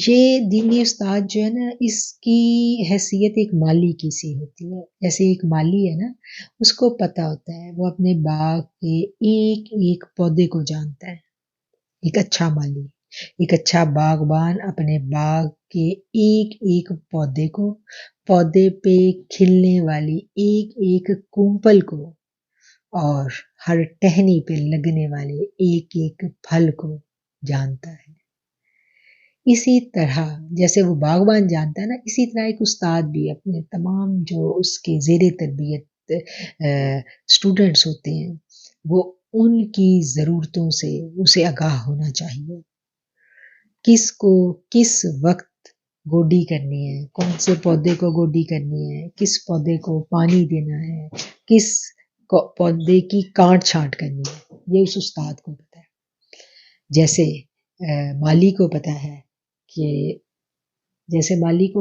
یہ دینی استاد جو ہے نا اس کی حیثیت ایک مالی کی سی ہوتی ہے. جیسے ایک مالی ہے نا، اس کو پتہ ہوتا ہے، وہ اپنے باغ کے ایک ایک پودے کو جانتا ہے. ایک اچھا مالی، ایک اچھا باغبان اپنے باغ کے ایک ایک پودے کو، پودے پہ کھلنے والی ایک ایک کونپل کو اور ہر ٹہنی پہ لگنے والے ایک ایک پھل کو جانتا ہے. اسی طرح جیسے وہ باغبان جانتا ہے نا، اسی طرح ایک استاد بھی اپنے تمام جو اس کے زیر تربیت اسٹوڈنٹس ہوتے ہیں وہ ان کی ضرورتوں سے اسے آگاہ ہونا چاہیے. کس کو کس وقت گوڈی کرنی ہے، کون سے پودے کو گوڈی کرنی ہے، کس پودے کو پانی دینا ہے، کس پودے کی کاٹ چھانٹ کرنی ہے، یہ اس استاد کو پتہ ہے. جیسے مالی کو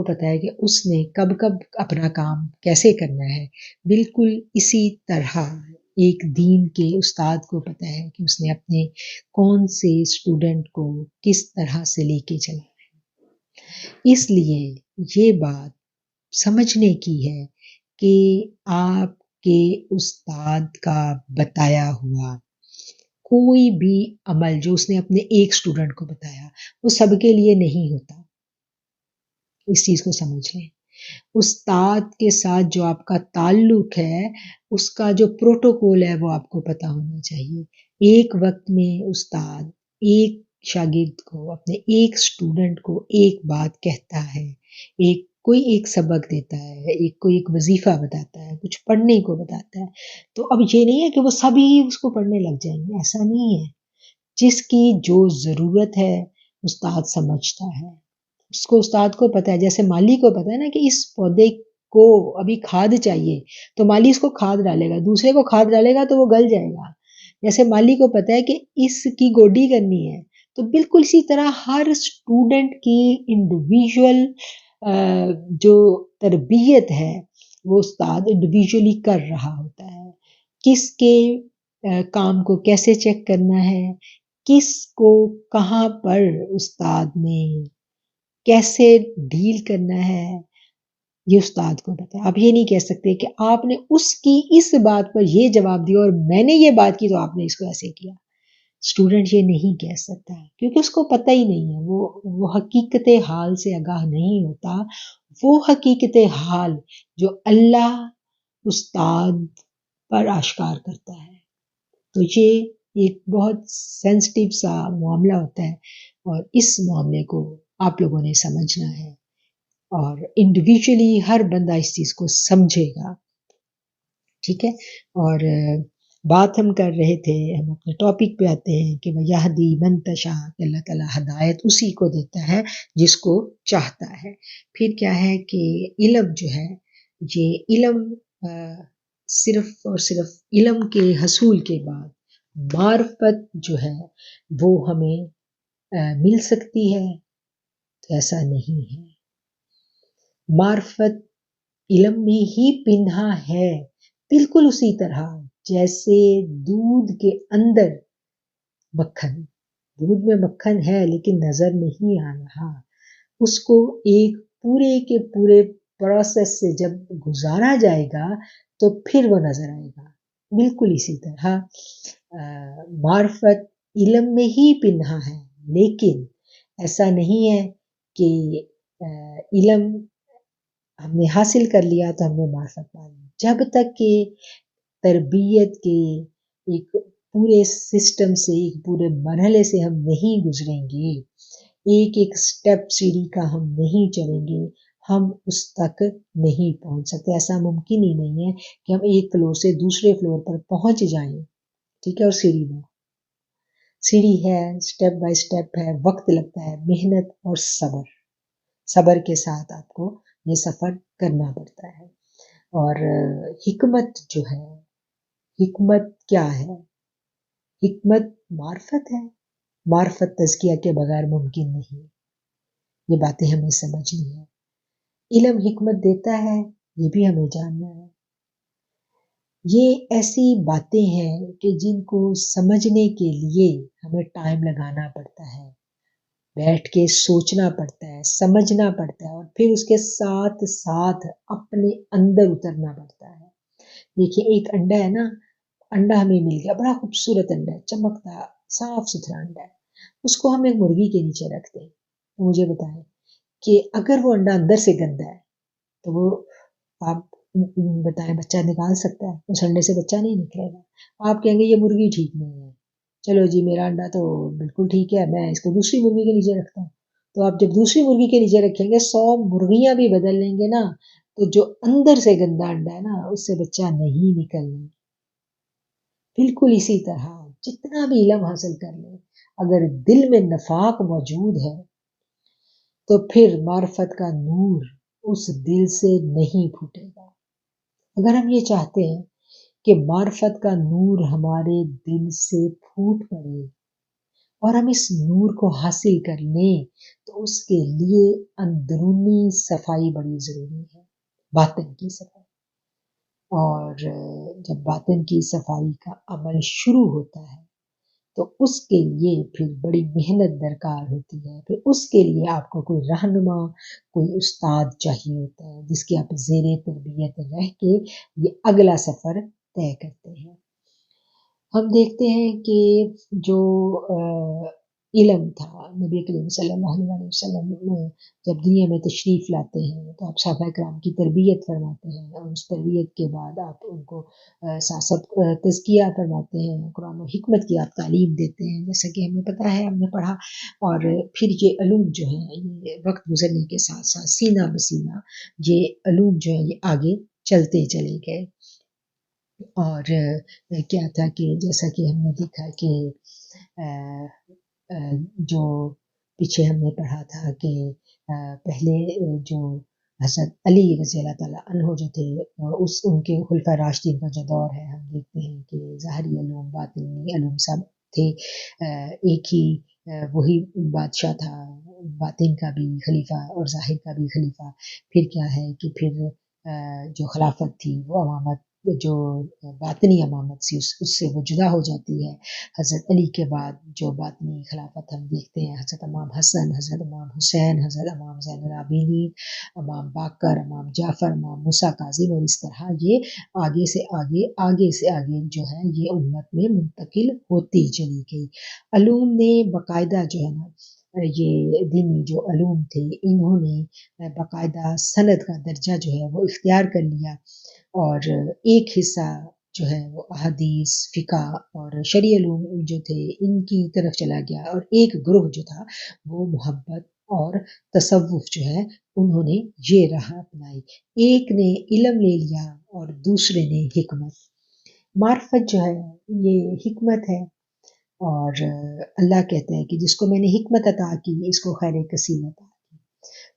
پتہ ہے کہ اس نے کب کب اپنا کام کیسے کرنا ہے، بالکل اسی طرح ایک دین کے استاد کو پتہ ہے کہ اس نے اپنے کون سے اسٹوڈنٹ کو کس طرح سے لے کے چلنا ہے. اس لیے یہ بات سمجھنے کی ہے کہ آپ کے استاد کا بتایا ہوا کوئی بھی عمل جو اس نے اپنے ایک اسٹوڈنٹ کو بتایا وہ سب کے لیے نہیں ہوتا. اس چیز کو سمجھ لیں. استاد کے ساتھ جو آپ کا تعلق ہے اس کا جو پروٹوکول ہے وہ آپ کو پتہ ہونا چاہیے. ایک وقت میں استاد ایک شاگرد کو، اپنے ایک اسٹوڈنٹ کو ایک بات کہتا ہے، کوئی ایک سبق دیتا ہے، کوئی ایک وظیفہ بتاتا ہے، کچھ پڑھنے کو بتاتا ہے. تو اب یہ نہیں ہے کہ وہ سبھی اس کو پڑھنے لگ جائیں گے، ایسا نہیں ہے. جس کی جو ضرورت ہے استاد سمجھتا ہے، اس کو استاد کو پتہ ہے. جیسے مالی کو پتہ ہے نا کہ اس پودے کو ابھی کھاد چاہیے تو مالی اس کو کھاد ڈالے گا، دوسرے کو کھاد ڈالے گا تو وہ گل جائے گا. جیسے مالی کو پتہ ہے کہ اس کی گوڈی کرنی ہے، تو بالکل اسی طرح ہر اسٹوڈنٹ کی انڈیویژول جو تربیت ہے وہ استاد انڈیویژولی کر رہا ہوتا ہے. کس کے کام کو کیسے چیک کرنا ہے، کس کو کہاں پر استاد نے کیسے ڈیل کرنا ہے، یہ استاد کو پتا ہے. آپ یہ نہیں کہہ سکتے کہ آپ نے اس کی اس بات پر یہ جواب دیا اور میں نے یہ بات کی تو آپ نے اس کو ایسے کیا. اسٹوڈنٹ یہ نہیں کہہ سکتا کیونکہ اس کو پتہ ہی نہیں ہے، وہ حقیقت حال سے آگاہ نہیں ہوتا. وہ حقیقت حال جو اللہ استاد پر آشکار کرتا ہے. تو یہ ایک بہت سینسٹیو سا معاملہ ہوتا ہے اور اس معاملے کو آپ لوگوں نے سمجھنا ہے اور انڈیویجولی ہر بندہ اس چیز کو سمجھے گا. ٹھیک ہے. اور بات ہم کر رہے تھے، ہم اپنے ٹاپک پہ آتے ہیں کہ یہدی من تشاء، کہ اللہ تعالیٰ ہدایت اسی کو دیتا ہے جس کو چاہتا ہے. پھر کیا ہے کہ علم جو ہے، یہ علم صرف اور صرف علم کے حصول کے بعد معرفت جو ہے وہ ہمیں مل سکتی ہے، تو ایسا نہیں ہے. معرفت علم میں ہی پنہا ہے، بالکل اسی طرح جیسے دودھ کے اندر مکھن، دودھ میں مکھن ہے لیکن نظر نہیں آ رہا، اس کو ایک پورے کے پورے پروسیس سے جب گزارا جائے گا تو پھر وہ نظر آئے گا. بالکل اسی طرح معرفت علم میں ہی پنہا ہے، لیکن ایسا نہیں ہے کہ علم ہم نے حاصل کر لیا تو ہم نے معرفت پا لی. جب تک کہ تربیت کے ایک پورے سسٹم سے، ایک پورے مرحلے سے ہم نہیں گزریں گے، ایک ایک سٹیپ سیڑھی کا ہم نہیں چلیں گے، ہم اس تک نہیں پہنچ سکتے. ایسا ممکن ہی نہیں ہے کہ ہم ایک فلور سے دوسرے فلور پر پہنچ جائیں. ٹھیک ہے. اور سیڑھی ہے، سٹیپ بائی سٹیپ ہے، وقت لگتا ہے، محنت اور صبر کے ساتھ آپ کو یہ سفر کرنا پڑتا ہے. اور حکمت جو ہے، حکمت کیا ہے؟ حکمت معرفت ہے. معرفت تزکیہ کے بغیر ممکن نہیں. یہ باتیں ہمیں سمجھنی ہے. علم حکمت دیتا ہے، یہ بھی ہمیں جاننا ہے. یہ ایسی باتیں ہیں کہ جن کو سمجھنے کے لیے ہمیں ٹائم لگانا پڑتا ہے، بیٹھ کے سوچنا پڑتا ہے، سمجھنا پڑتا ہے، اور پھر اس کے ساتھ ساتھ اپنے اندر اترنا پڑتا ہے. دیکھیے ایک انڈا ہے نا، انڈا ہمیں مل گیا، بڑا خوبصورت انڈا ہے، چمکتا صاف ستھرا انڈا ہے. اس کو ہم ایک مرغی کے نیچے رکھتے ہیں. تو مجھے بتائیں کہ اگر وہ انڈا اندر سے گندا ہے تو وہ آپ بتائیں بچہ نکال سکتا ہے؟ اس انڈے سے بچہ نہیں نکلے گا. آپ کہیں گے یہ مرغی ٹھیک نہیں ہے، چلو جی میرا انڈا تو بالکل ٹھیک ہے، میں اس کو دوسری مرغی کے نیچے رکھتا ہوں. تو آپ جب دوسری مرغی کے نیچے رکھیں گے، 100 مرغیاں بھی بدل لیں گے نا، تو جو اندر سے گندا انڈا ہے نا، اس سے بچہ نہیں نکلنا. بالکل اسی طرح جتنا بھی علم حاصل کر لیں، اگر دل میں نفاق موجود ہے تو پھر معرفت کا نور اس دل سے نہیں پھوٹے گا. اگر ہم یہ چاہتے ہیں کہ معرفت کا نور ہمارے دل سے پھوٹ پڑے اور ہم اس نور کو حاصل کر لیں، تو اس کے لیے اندرونی صفائی بڑی ضروری ہے، باطن کی صفائی. اور جب باطن کی صفائی کا عمل شروع ہوتا ہے تو اس کے لیے پھر بڑی محنت درکار ہوتی ہے. پھر اس کے لیے آپ کو کوئی رہنما، کوئی استاد چاہیے ہوتا ہے جس کی آپ زیر تربیت رہ کے یہ اگلا سفر طے کرتے ہیں. ہم دیکھتے ہیں کہ جو علم تھا، نبی کریم صلی اللہ علیہ وسلم جب دنیا میں تشریف لاتے ہیں تو آپ صحابہ کرام کی تربیت فرماتے ہیں، اور اس تربیت کے بعد آپ ان کو سیاست تزکیہ فرماتے ہیں، قرآن و حکمت کی آپ تعلیم دیتے ہیں، جیسا کہ ہمیں پتہ ہے، ہم نے پڑھا. اور پھر یہ علوم جو ہیں، یہ وقت گزرنے کے ساتھ ساتھ سینہ بسینہ یہ علوم جو ہیں یہ آگے چلتے چلے گئے. اور کیا تھا کہ جیسا کہ ہم نے دیکھا کہ جو پیچھے ہم نے پڑھا تھا کہ پہلے جو حضرت علی رضی اللہ تعالیٰ عنہ جو تھے، ان کے خلفۂ راشدین کا جو دور ہے، ہم دیکھتے ہیں کہ ظاہری علوم، باطنی علوم سب تھے. ایک ہی وہی بادشاہ تھا، باطن کا بھی خلیفہ اور ظاہر کا بھی خلیفہ. پھر کیا ہے کہ پھر جو خلافت تھی وہ امامت جو باطنی امامت سی اس سے وہ جدا ہو جاتی ہے۔ حضرت علی کے بعد جو باطنی خلافت ہم دیکھتے ہیں، حضرت امام حسن، حضرت امام حسین، حضرت امام زین العابدین، امام باقر، امام جعفر، امام موسیٰ کاظم، اور اس طرح یہ آگے سے آگے آگے سے آگے جو ہے یہ امت میں منتقل ہوتی چلی گئی۔ علوم نے باقاعدہ جو ہے نا یہ دینی جو علوم تھے انہوں نے باقاعدہ سند کا درجہ جو ہے وہ اختیار کر لیا، اور ایک حصہ جو ہے وہ احادیث، فقہ اور شرعی علوم جو تھے ان کی طرف چلا گیا، اور ایک گروہ جو تھا وہ محبت اور تصوف جو ہے انہوں نے یہ راہ اپنائی۔ ایک نے علم لے لیا اور دوسرے نے حکمت۔ معرفت جو ہے یہ حکمت ہے، اور اللہ کہتے ہیں کہ جس کو میں نے حکمت عطا کی اس کو خیر کثیر عطا کی۔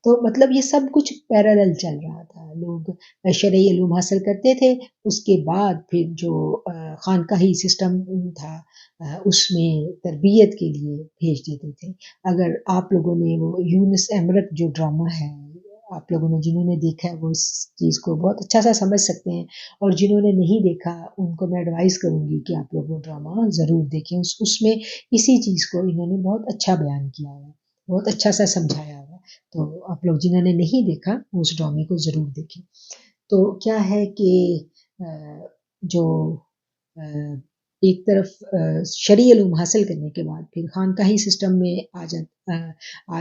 تو مطلب یہ سب کچھ پیرالل چل رہا تھا، لوگ شرعی علوم حاصل کرتے تھے، اس کے بعد پھر جو خانقاہی سسٹم تھا اس میں تربیت کے لیے بھیج دیتے تھے۔ اگر آپ لوگوں نے وہ یونس ایمرٹ جو ڈرامہ ہے، آپ لوگوں نے جنہوں نے دیکھا ہے وہ اس چیز کو بہت اچھا سا سمجھ سکتے ہیں، اور جنہوں نے نہیں دیکھا ان کو میں ایڈوائز کروں گی کہ آپ لوگ وہ ڈرامہ ضرور دیکھیں۔ اس میں اسی چیز کو انہوں نے بہت اچھا بیان کیا ہے، بہت اچھا سا سمجھایا ہوا ہے۔ تو آپ لوگ جنہوں نے نہیں دیکھا وہ اس ڈرامے کو ضرور دیکھیں۔ تو کیا ہے کہ جو ایک طرف شرعی علوم حاصل کرنے کے بعد پھر خانقاہی سسٹم میں آ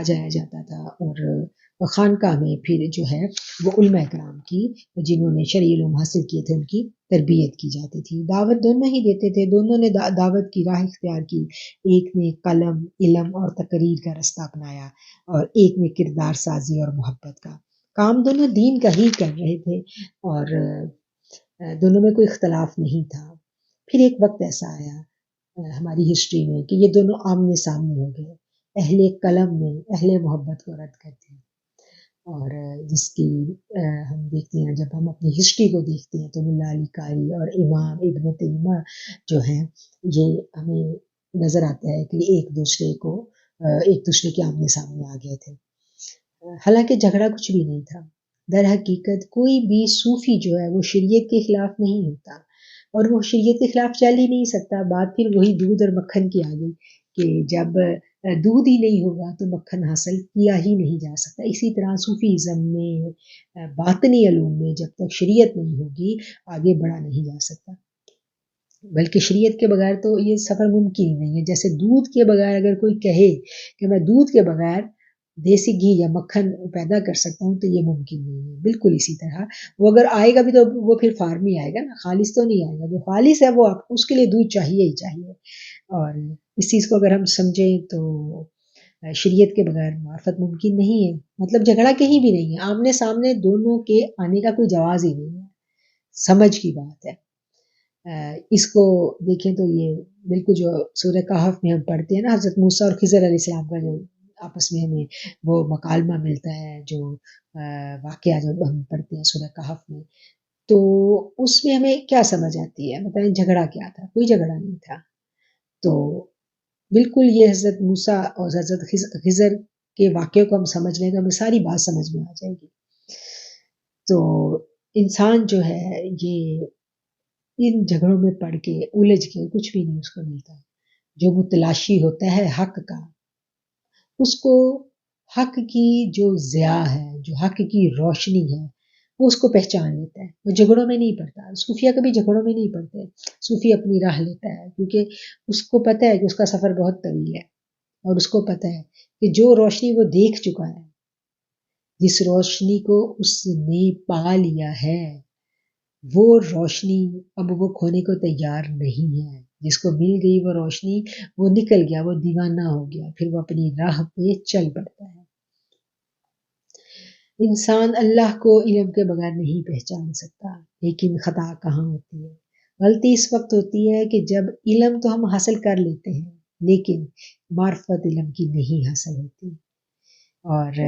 جایا جاتا تھا، اور خانقاہ میں پھر جو ہے وہ علماء کرام کی جنہوں نے شرعی علوم حاصل کیے تھے ان کی تربیت کی جاتی تھی۔ دعوت دونوں ہی دیتے تھے، دونوں نے دعوت کی راہ اختیار کی، ایک نے قلم، علم اور تقریر کا رستہ اپنایا، اور ایک نے کردار سازی اور محبت کا کام، دونوں دین کا ہی کر رہے تھے، اور دونوں میں کوئی اختلاف نہیں تھا۔ پھر ایک وقت ایسا آیا ہماری ہسٹری میں کہ یہ دونوں آمنے سامنے ہو گئے، اہل قلم نے اہل محبت کو رد کر دیا، اور جس کی ہم دیکھتے ہیں جب ہم اپنی ہسٹری کو دیکھتے ہیں تو ملا علی قاری اور امام ابن تیمیہ جو ہیں یہ ہمیں نظر آتا ہے کہ ایک دوسرے کے آمنے سامنے آ گئے تھے، حالانکہ جھگڑا کچھ بھی نہیں تھا۔ در حقیقت کوئی بھی صوفی جو ہے وہ شریعت کے خلاف نہیں ہوتا، اور وہ شریعت کے خلاف چل ہی نہیں سکتا۔ بات پھر وہی دودھ اور مکھن کی آ گئی کہ جب دودھ ہی نہیں ہوگا تو مکھن حاصل کیا ہی نہیں جا سکتا۔ اسی طرح صوفیزم میں باطنی علوم میں جب تک شریعت نہیں ہوگی آگے بڑھا نہیں جا سکتا، بلکہ شریعت کے بغیر تو یہ سفر ممکن ہی نہیں ہے۔ جیسے دودھ کے بغیر اگر کوئی کہے کہ میں دودھ کے بغیر دیسی گھی یا مکھن پیدا کر سکتا ہوں تو یہ ممکن نہیں ہے، بالکل اسی طرح وہ اگر آئے گا بھی تو وہ پھر فارمی آئے گا نا، خالص تو نہیں آئے گا۔ جو خالص ہے وہ آپ اس کے لیے دودھ چاہیے ہی چاہیے، اور اس چیز کو اگر ہم سمجھیں تو شریعت کے بغیر معرفت ممکن نہیں ہے، مطلب جھگڑا کہیں بھی نہیں ہے، آمنے سامنے دونوں کے آنے کا کوئی جواز ہی نہیں ہے، سمجھ کی بات ہے۔ اس کو دیکھیں تو یہ بالکل جو سورہ کہف میں ہم پڑھتے ہیں نا، حضرت موسیٰ اور خضر علیہ السلام کا جو آپس میں ہمیں وہ مکالمہ ملتا ہے، جو واقعہ جب ہم پڑھتے ہیں سورہ کہف میں، تو اس میں ہمیں کیا سمجھ آتی ہے؟ بتائیں جھگڑا کیا تھا؟ کوئی جھگڑا نہیں تھا۔ تو بالکل یہ حضرت موسیٰ اور حضرت خضر کے واقعے کو ہم سمجھ لیں تو ہمیں ساری بات سمجھ میں آ جائے گی۔ تو انسان جو ہے یہ ان جھگڑوں میں پڑ کے الجھ کے کچھ بھی نہیں اس کو ملتا، جو متلاشی ہوتا ہے حق کا، اس کو حق کی جو ضیاء ہے، جو حق کی روشنی ہے وہ اس کو پہچان لیتا ہے، وہ جھگڑوں میں نہیں پڑتا۔ صوفیہ کبھی جھگڑوں میں نہیں پڑتے، صوفی اپنی راہ لیتا ہے، کیونکہ اس کو پتہ ہے کہ اس کا سفر بہت طویل ہے، اور اس کو پتہ ہے کہ جو روشنی وہ دیکھ چکا ہے، جس روشنی کو اس نے پا لیا ہے، وہ روشنی اب وہ کھونے کو تیار نہیں ہے۔ جس کو مل گئی وہ روشنی، وہ نکل گیا، وہ دیوانہ ہو گیا، پھر وہ اپنی راہ پہ چل پڑتا ہے۔ انسان اللہ کو علم کے بغیر نہیں پہچان سکتا، لیکن خطا کہاں ہوتی ہے؟ غلطی اس وقت ہوتی ہے کہ جب علم تو ہم حاصل کر لیتے ہیں لیکن معرفت علم کی نہیں حاصل ہوتی، اور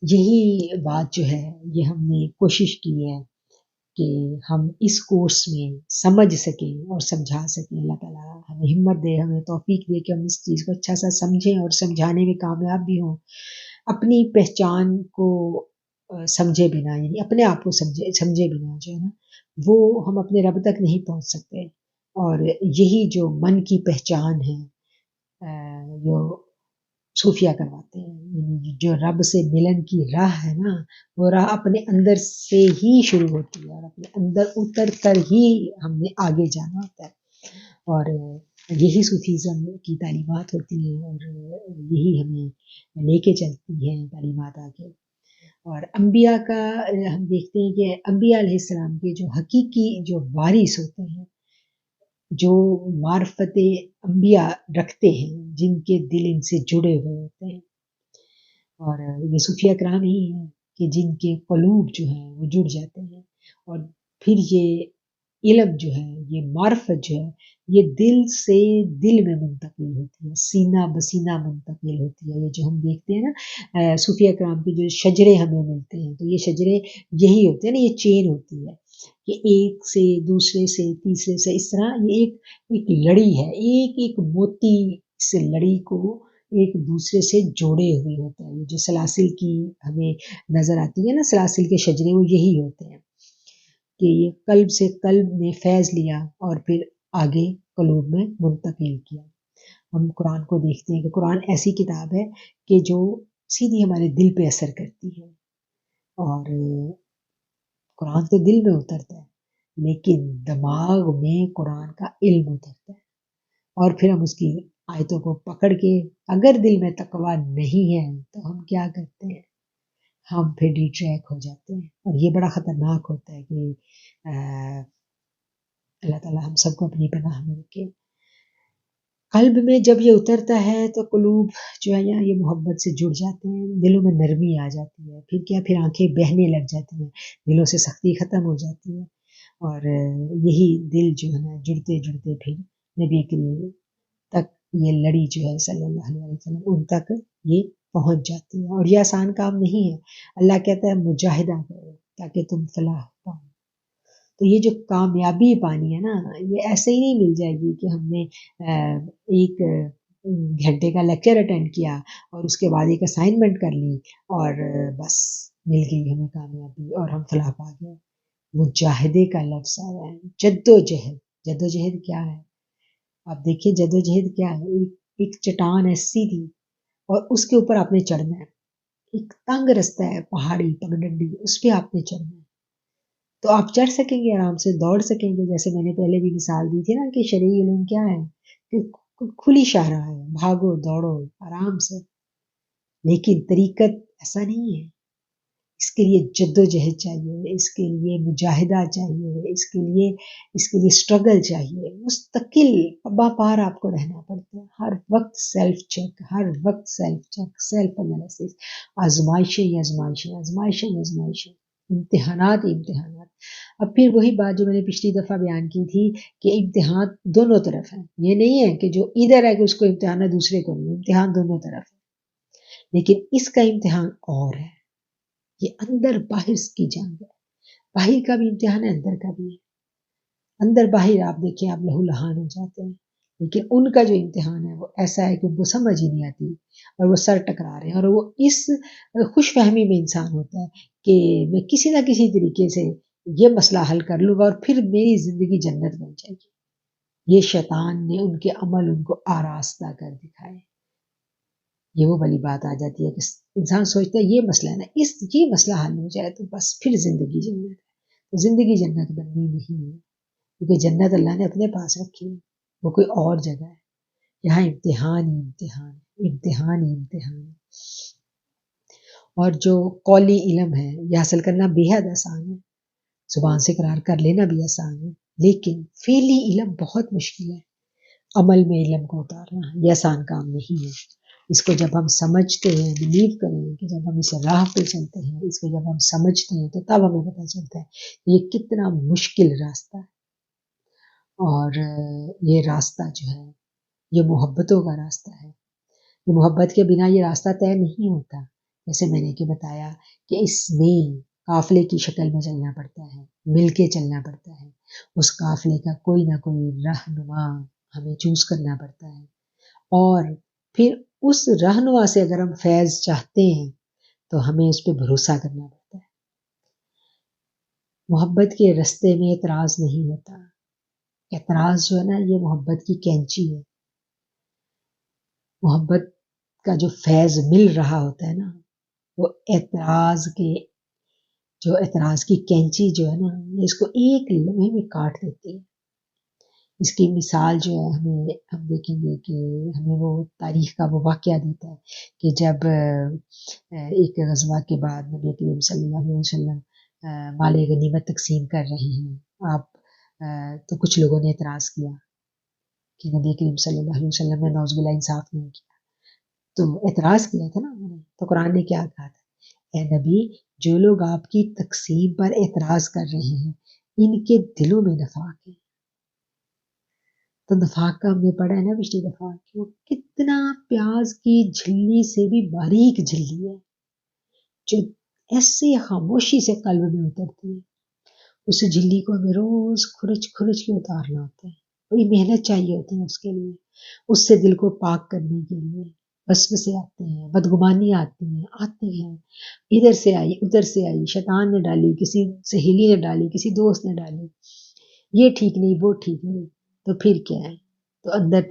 یہی بات جو ہے یہ ہم نے کوشش کی ہے کہ ہم اس کورس میں سمجھ سکیں اور سمجھا سکیں۔ اللہ تعالیٰ ہمیں ہمت دے، ہمیں توفیق دے کہ ہم اس چیز کو اچھا سا سمجھیں اور سمجھانے میں کامیاب بھی ہوں، اپنی پہچان کو سمجھے بنا، یعنی اپنے آپ کو سمجھے بنا جو ہے نا وہ ہم اپنے رب تک نہیں پہنچ سکتے. اور یہی جو من کی پہچان ہے جو صوفیہ کرواتے ہیں، یعنی جو رب سے ملن کی راہ ہے نا وہ راہ اپنے اندر سے ہی شروع ہوتی ہے اور اپنے اندر اتر کر ہی ہم نے آگے جانا ہوتا ہے. اور یہی صوفیزم کی تعلیمات ہوتی ہیں اور یہی ہمیں لے کے چلتی ہیں تعلیمات آگے. اور انبیاء کا ہم دیکھتے ہیں کہ انبیاء علیہ السلام کے جو حقیقی جو وارث ہوتے ہیں، جو معرفت انبیاء رکھتے ہیں، جن کے دل ان سے جڑے ہوئے ہوتے ہیں، اور یہ صوفیہ کرام ہی ہیں کہ جن کے قلوب جو ہیں وہ جڑ جاتے ہیں. اور پھر یہ علم جو ہے، یہ معرفت جو ہے، یہ دل سے دل میں منتقل ہوتی ہے، سینہ بسینہ منتقل ہوتی ہے. یہ جو ہم دیکھتے ہیں نا صوفیہ کرام کے جو شجرے ہمیں ملتے ہیں تو یہ شجرے یہی ہوتے ہیں نا، یہ چین ہوتی ہے کہ ایک سے دوسرے سے تیسرے سے اس طرح یہ ایک لڑی ہے، ایک ایک موتی سے لڑی کو ایک دوسرے سے جوڑے ہوئے ہوتا ہے. جو سلاسل کی ہمیں نظر آتی ہے نا، سلاسل کے شجرے وہ یہی ہوتے ہیں کہ یہ قلب سے قلب نے فیض لیا اور پھر آگے قلوب میں منتقل کیا. ہم قرآن کو دیکھتے ہیں کہ قرآن ایسی کتاب ہے کہ جو سیدھی ہمارے دل پہ اثر کرتی ہے. اور قرآن تو دل میں اترتا ہے لیکن دماغ میں قرآن کا علم اترتا ہے اور پھر ہم اس کی آیتوں کو پکڑ کے اگر دل میں تقویٰ نہیں ہے تو ہم کیا کرتے ہیں، ہم پھر ڈی ٹریک ہو جاتے ہیں. اور یہ بڑا خطرناک ہوتا ہے کہ اللہ تعالیٰ ہم سب کو اپنی پناہ میں رکھے. قلب میں جب یہ اترتا ہے تو قلوب جو ہے یہ محبت سے جڑ جاتے ہیں، دلوں میں نرمی آ جاتی ہے. پھر کیا، پھر آنکھیں بہنے لگ جاتی ہیں، دلوں سے سختی ختم ہو جاتی ہے. اور یہی دل جو ہے نا جڑتے جڑتے پھر نبی کریم تک یہ لڑی جو ہے صلی اللہ علیہ وسلم ان تک یہ پہنچ جاتی ہے. اور یہ آسان کام نہیں ہے. اللہ کہتا ہے مجاہدہ کرو تاکہ تم فلاح پاؤ. تو یہ جو کامیابی پانی ہے نا یہ ایسے ہی نہیں مل جائے گی کہ ہم نے ایک گھنٹے کا لیکچر اٹینڈ کیا اور اس کے بعد ایک اسائنمنٹ کر لی اور بس مل گئی ہمیں کامیابی اور ہم فلاح پا گئے. مجاہدے کا لفظ آیا ہے، جد و جہد. جد و جہد کیا ہے؟ آپ دیکھیے جد و جہد کیا ہے. ایک چٹان ہے سیدھی اور اس کے اوپر آپ نے چڑھنا ہے. ایک تنگ رستہ ہے پہاڑی پگڈنڈی، اس پہ آپ نے چڑھنا ہے تو آپ چڑھ سکیں گے، آرام سے دوڑ سکیں گے. جیسے میں نے پہلے بھی مثال دی تھی نا کہ شرعی علوم کیا ہے کہ کھلی شاہراہ ہے، بھاگو دوڑو آرام سے. لیکن طریقت ایسا نہیں ہے. اس کے لیے جد و جہد چاہیے، اس کے لیے مجاہدہ چاہیے، اس کے لیے اسٹرگل چاہیے. مستقل پا پار آپ کو رہنا پڑتا ہے. ہر وقت سیلف چیک، ہر وقت سیلف چیک، سیلف انالیسس، آزمائشیں ہی آزمائشیں، آزمائشیں ہی آزمائشیں، امتحانات ہی امتحانات. اب پھر وہی بات جو میں نے پچھلی دفعہ بیان کی تھی کہ امتحان دونوں طرف ہیں. یہ نہیں ہے کہ جو ادھر ہے کہ اس کو امتحان ہے دوسرے کو نہیں. امتحان دونوں طرف ہے لیکن اس کا امتحان اور ہے. یہ اندر باہر کی جنگ ہے. باہر کا بھی امتحان ہے، اندر کا بھی ہے. اندر باہر آپ دیکھیں آپ لہو لہان ہو جاتے ہیں لیکن ان کا جو امتحان ہے وہ ایسا ہے کہ ان کو سمجھ ہی نہیں آتی اور وہ سر ٹکرا رہے ہیں. اور وہ اس خوش فہمی میں انسان ہوتا ہے کہ میں کسی نہ کسی طریقے سے یہ مسئلہ حل کر لوں گا اور پھر میری زندگی جنت بن جائے گی. یہ شیطان نے ان کے عمل ان کو آراستہ کر دکھائے. یہ وہ والی بات آ جاتی ہے کہ انسان سوچتا ہے یہ مسئلہ ہے نا، یہ مسئلہ حل ہو جائے تو بس پھر زندگی جنت ہے. تو زندگی جنت بننی نہیں ہے کیونکہ جنت اللہ نے اپنے پاس رکھی ہے، وہ کوئی اور جگہ ہے. یہاں امتحان ہی امتحان ہے، امتحان ہی امتحان ہے. اور جو قولی علم ہے یہ حاصل کرنا بے حد آسان ہے، زبان سے اقرار کر لینا بھی آسان ہے، لیکن فعلی علم بہت مشکل ہے. عمل میں علم کو اتارنا یہ آسان کام نہیں ہے. اس کو جب ہم سمجھتے ہیں، بلیو کریں کہ جب ہم اس راہ پہ چلتے ہیں، اس کو جب ہم سمجھتے ہیں تو تب ہمیں پتہ چلتا ہے یہ کتنا مشکل راستہ ہے. اور یہ راستہ جو ہے یہ محبتوں کا راستہ ہے. یہ محبت کے بنا یہ راستہ طے نہیں ہوتا. جیسے میں نے کہ بتایا کہ اس میں قافلے کی شکل میں چلنا پڑتا ہے، مل کے چلنا پڑتا ہے. اس قافلے کا کوئی نہ کوئی رہنما ہمیں چوز کرنا پڑتا ہے اور پھر اس رہنما سے اگر ہم فیض چاہتے ہیں تو ہمیں اس پہ بھروسہ کرنا پڑتا ہے. محبت کے رستے میں اعتراض نہیں ہوتا. اعتراض جو ہے نا یہ محبت کی کینچی ہے. محبت کا جو فیض مل رہا ہوتا ہے نا وہ اعتراض کی کینچی جو ہے نا یہ اس کو ایک لمحے میں کاٹ دیتی ہے. اس کی مثال جو ہے ہم دیکھیں گے کہ ہمیں وہ تاریخ کا وہ واقعہ دیتا ہے کہ جب ایک غزوہ کے بعد نبی کریم صلی اللہ علیہ وسلم مال غنیمت تقسیم کر رہے ہیں آپ تو کچھ لوگوں نے اعتراض کیا کہ نبی کریم صلی اللہ علیہ وسلم نے نعوذ باللہ انصاف نہیں کیا. تو اعتراض کیا تھا نا انہوں نے. تو قرآن نے کیا کہا تھا؟ اے نبی جو لوگ آپ کی تقسیم پر اعتراض کر رہے ہیں ان کے دلوں میں نفاق ہے. تو نفاق کا ہم نے پڑھا ہے نا پچھلی دفعہ کہ وہ کتنا پیاز کی جھلی سے بھی باریک جھلی ہے جو ایسے خاموشی سے قلب میں اترتی ہے. اس جھلی کو ہمیں روز کھرچ کے اتارنا ہوتا ہے. بڑی محنت چاہیے ہوتی ہے اس کے لیے. اس سے دل کو پاک کرنے کے لیے وسوسے آتے ہیں, بدگمانی آتی ہیں, ادھر سے آئی ادھر سے آئی, شیطان نے ڈالی, کسی سہیلی نے ڈالی, کسی دوست نے ڈالی, یہ ٹھیک نہیں وہ ٹھیک نہیں. تو پھر کیا ہے؟ تو اندر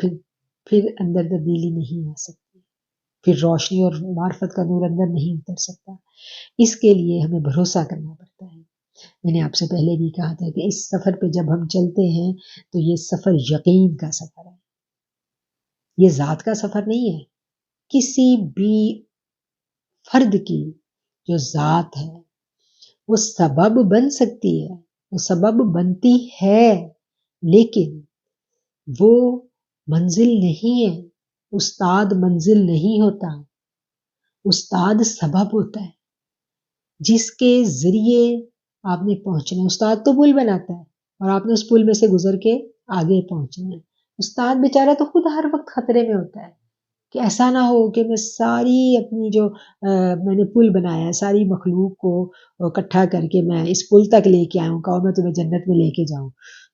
پھر اندر تبدیلی نہیں آ سکتی, پھر روشنی اور معرفت کا نور اندر نہیں اتر سکتا. اس کے لیے ہمیں بھروسہ کرنا پڑتا ہے. میں نے آپ سے پہلے بھی کہا تھا کہ اس سفر پہ جب ہم چلتے ہیں تو یہ سفر یقین کا سفر ہے, یہ ذات کا سفر نہیں ہے. کسی بھی فرد کی جو ذات ہے وہ سبب بن سکتی ہے, وہ سبب بنتی ہے, لیکن وہ منزل نہیں ہے. استاد منزل نہیں ہوتا, استاد سبب ہوتا ہے جس کے ذریعے آپ نے پہنچنا ہے. استاد تو پل بناتا ہے اور آپ نے اس پل میں سے گزر کے آگے پہنچنا ہے. استاد بیچارہ تو خود ہر وقت خطرے میں ہوتا ہے کہ ایسا نہ ہو کہ میں ساری اپنی جو میں نے پل بنایا ہے ساری مخلوق کو اکٹھا کر کے میں اس پل تک لے کے آؤں, کہوں میں تمہیں جنت میں لے کے جاؤں.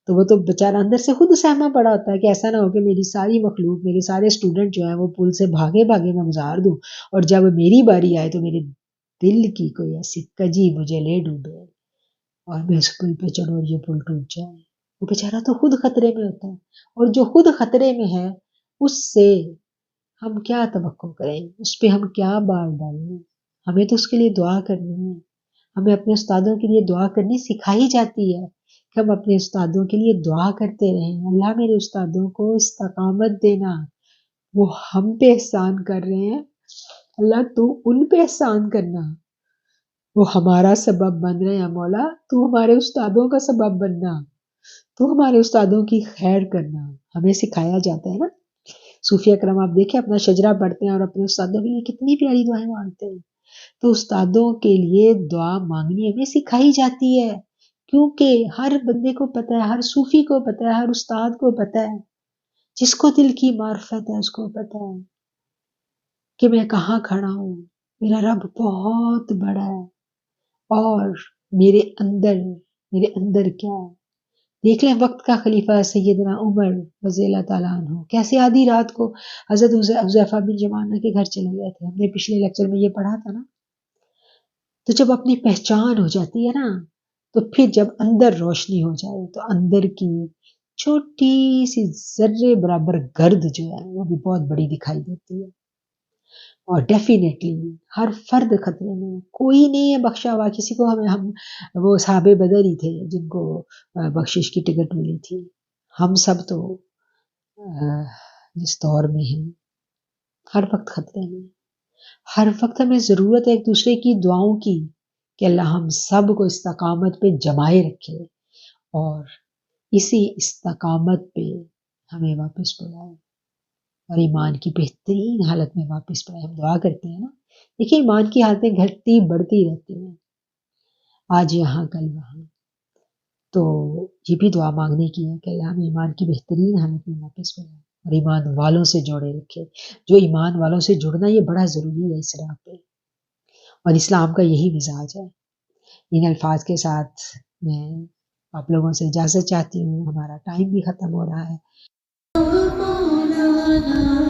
تو وہ تو بیچارہ اندر سے خود سہما پڑا ہوتا ہے کہ ایسا نہ ہو کہ میری ساری مخلوق, میرے سارے اسٹوڈنٹ جو ہیں وہ پل سے بھاگے میں گزار دوں, اور جب میری باری آئے تو میرے دل کی کوئی ایسی کجی مجھے لے ڈوبے اور میں اس پل پہ چڑھوں اور یہ پل ٹوٹ جائے. وہ بیچارہ تو خود خطرے میں ہوتا ہے, اور جو خود خطرے میں ہے اس سے ہم کیا توقع کریں, اس پہ ہم کیا بار ڈالیں. ہمیں تو اس کے لیے دعا کرنی ہے. ہمیں اپنے استادوں کے لیے دعا کرنی سکھائی جاتی ہے کہ ہم اپنے استادوں کے لیے دعا کرتے رہیں, اللہ میرے استادوں کو استقامت دینا, وہ ہم پہ احسان کر رہے ہیں, اللہ تو ان پہ احسان کرنا, وہ ہمارا سبب بن رہے ہیں. مولا تو ہمارے استادوں کا سبب بننا, تو ہمارے استادوں کی خیر کرنا. ہمیں سکھایا جاتا ہے نا. صوفیہ کرام آپ دیکھیں اپنا شجرہ پڑھتے ہیں اور اپنے استادوں کے لیے کتنی پیاری دعائیں مانگتے ہیں. تو استادوں کے لیے دعا مانگنی ہمیں سکھائی جاتی ہے, کیونکہ ہر بندے کو پتہ ہے, ہر صوفی کو پتہ ہے, ہر استاد کو پتہ ہے, جس کو دل کی معرفت ہے اس کو پتہ ہے کہ میں کہاں کھڑا ہوں. میرا رب بہت بڑا ہے اور میرے اندر کیا ہے. دیکھ لیں وقت کا خلیفہ سیدنا عمر رضی اللہ تعالیٰ عنہ کیسے آدھی رات کو حضرت حذیفہ بن یمانہ کے گھر چلے گئے تھے. ہم نے پچھلے لیکچر میں یہ پڑھا تھا نا. تو جب اپنی پہچان ہو جاتی ہے نا تو پھر جب اندر روشنی ہو جائے تو اندر کی چھوٹی سی ذرے برابر گرد جو ہے وہ بھی بہت بڑی دکھائی دیتی ہے. اور ڈیفینیٹلی ہر فرد خطرے میں, کوئی نہیں ہے بخشا ہوا. کسی کو ہم وہ صحابہ بدر ہی تھے جن کو بخشش کی ٹکٹ ملی تھی. ہم سب تو جس دور میں ہیں ہر وقت خطرے میں, ہر وقت ہمیں ضرورت ہے ایک دوسرے کی دعاؤں کی کہ اللہ ہم سب کو استقامت پہ جمائے رکھے اور اسی استقامت پہ ہمیں واپس بلائے اور ایمان کی بہترین حالت میں واپس پائے. ہم دعا کرتے ہیں نا, دیکھیے ایمان کی حالتیں گھٹتی بڑھتی رہتی ہیں, آج یہاں کل وہاں. تو یہ بھی دعا مانگنے کی ہے کہ اللہ ہمیں ایمان کی بہترین حالت میں واپس بلائے اور ایمان والوں سے جوڑے رکھے. جو ایمان والوں سے جڑنا یہ بڑا ضروری ہے اس راہ پہ, اور اسلام کا یہی مزاج ہے. ان الفاظ کے ساتھ میں آپ لوگوں سے اجازت چاہتی ہوں, ہمارا ٹائم بھی ختم ہو رہا ہے. اللهم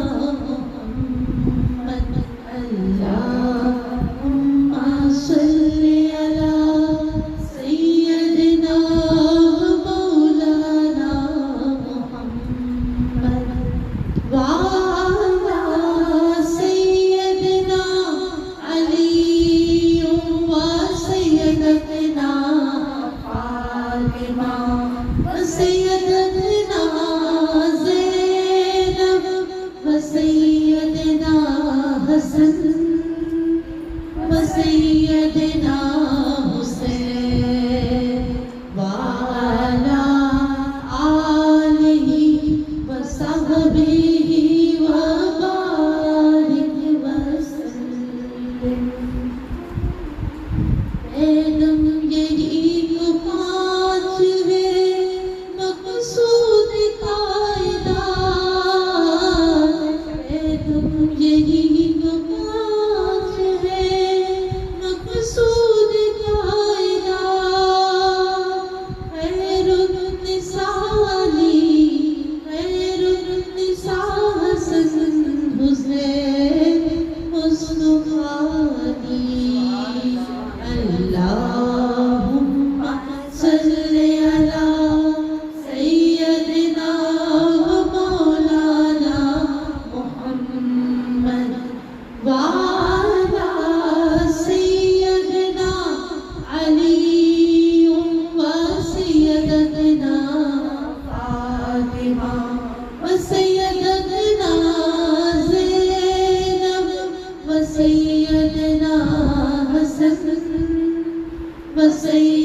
صل على سيدنا سید